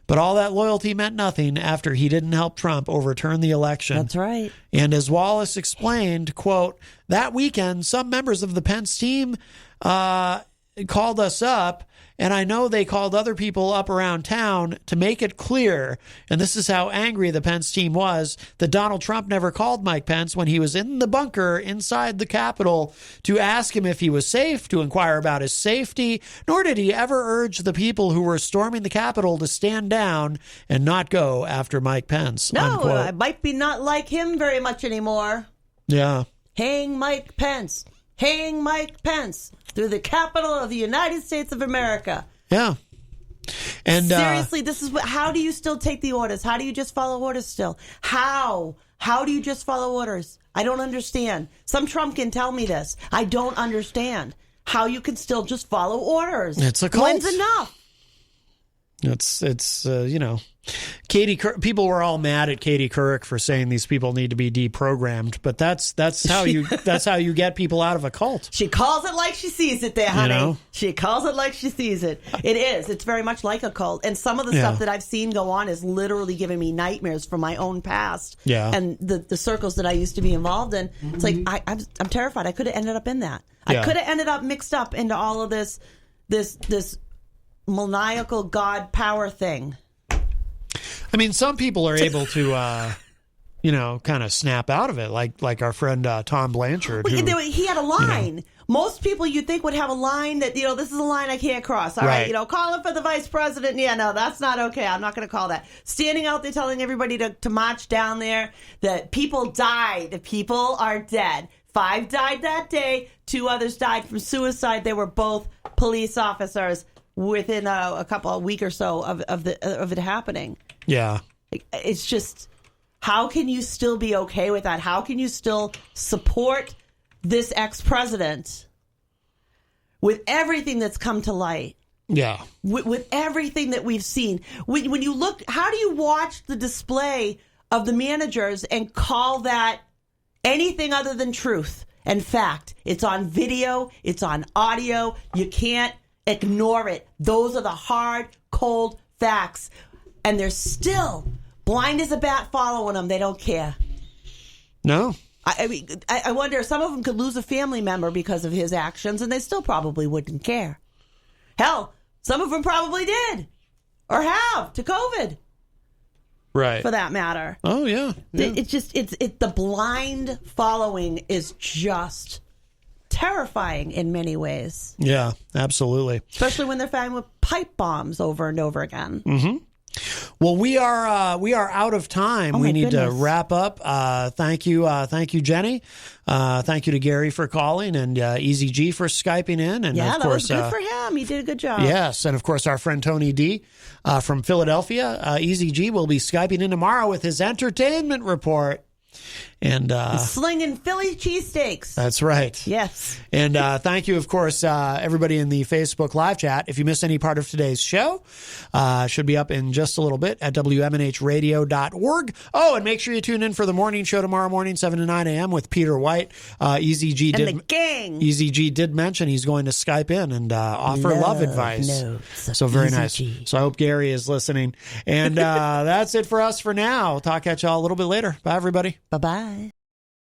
But all that loyalty meant nothing after he didn't help Trump overturn the election. That's right. And as Wallace explained, quote, "That weekend, some members of the Pence team called us up, and I know they called other people up around town to make it clear," and this is how angry the Pence team was, that Donald Trump never called Mike Pence when he was in the bunker inside the Capitol to ask him if he was safe, to inquire about his safety, nor did he ever urge the people who were storming the Capitol to stand down and not go after Mike Pence. No, unquote. I might be not like him very much anymore. Yeah. Hang Mike Pence. Hang Mike Pence through the Capitol of the United States of America. Yeah. And seriously, this is how do you still take the orders? How do you just follow orders still? How do you just follow orders? I don't understand. Some Trump can tell me this. I don't understand how you can still just follow orders. It's a cult. When's enough? It's Katie. People were all mad at Katie Couric for saying these people need to be deprogrammed, but that's how you get people out of a cult. She calls it like she sees it there, honey. You know? She calls it like she sees it. It is. It's very much like a cult. And some of the stuff that I've seen go on is literally giving me nightmares from my own past. Yeah. And the circles that I used to be involved in. It's like, I'm terrified. I could have ended up in that. Yeah. I could have ended up mixed up into all of this maniacal God power thing. I mean, some people are able to, kind of snap out of it, like our friend Tom Blanchard. Who, he had a line. Most people you'd think would have a line that, this is a line I can't cross. All right, call it for the vice president. Yeah, no, that's not okay. I'm not going to call that. Standing out there telling everybody to march down there, that people died. The people are dead. 5 died that day. 2 others died from suicide. They were both police officers within a week or so of it happening. Yeah. It's just, how can you still be okay with that? How can you still support this ex-president with everything that's come to light? Yeah. With everything that we've seen. When you look, how do you watch the display of the managers and call that anything other than truth and fact? It's on video. It's on audio. You can't ignore it. Those are the hard, cold facts. And they're still blind as a bat following them. They don't care. No. I mean, I wonder, some of them could lose a family member because of his actions, and they still probably wouldn't care. Hell, some of them probably did or have to COVID. Right. For that matter. Oh, yeah. It's just, the blind following is just terrifying in many ways. Yeah, absolutely. Especially when they're found with pipe bombs over and over again. Mm-hmm. Well, we are out of time. We need to wrap up. Thank you, Jenny. Thank you to Gary for calling, and Eazy-G for Skyping in. And yeah, of course, that was good for him. He did a good job. Yes, and of course our friend Tony D from Philadelphia. Eazy-G will be Skyping in tomorrow with his entertainment report. And slinging Philly cheesesteaks. That's right. Yes. And thank you, of course, everybody in the Facebook live chat. If you missed any part of today's show, should be up in just a little bit at WMNHradio.org. Oh, and make sure you tune in for the morning show tomorrow morning, 7 to 9 a.m. with Peter White. Eazy-G and the gang. Eazy-G did mention he's going to Skype in and offer love advice. So very nice. So I hope Gary is listening. And that's it for us for now. We'll talk at y'all a little bit later. Bye, everybody. Bye-bye.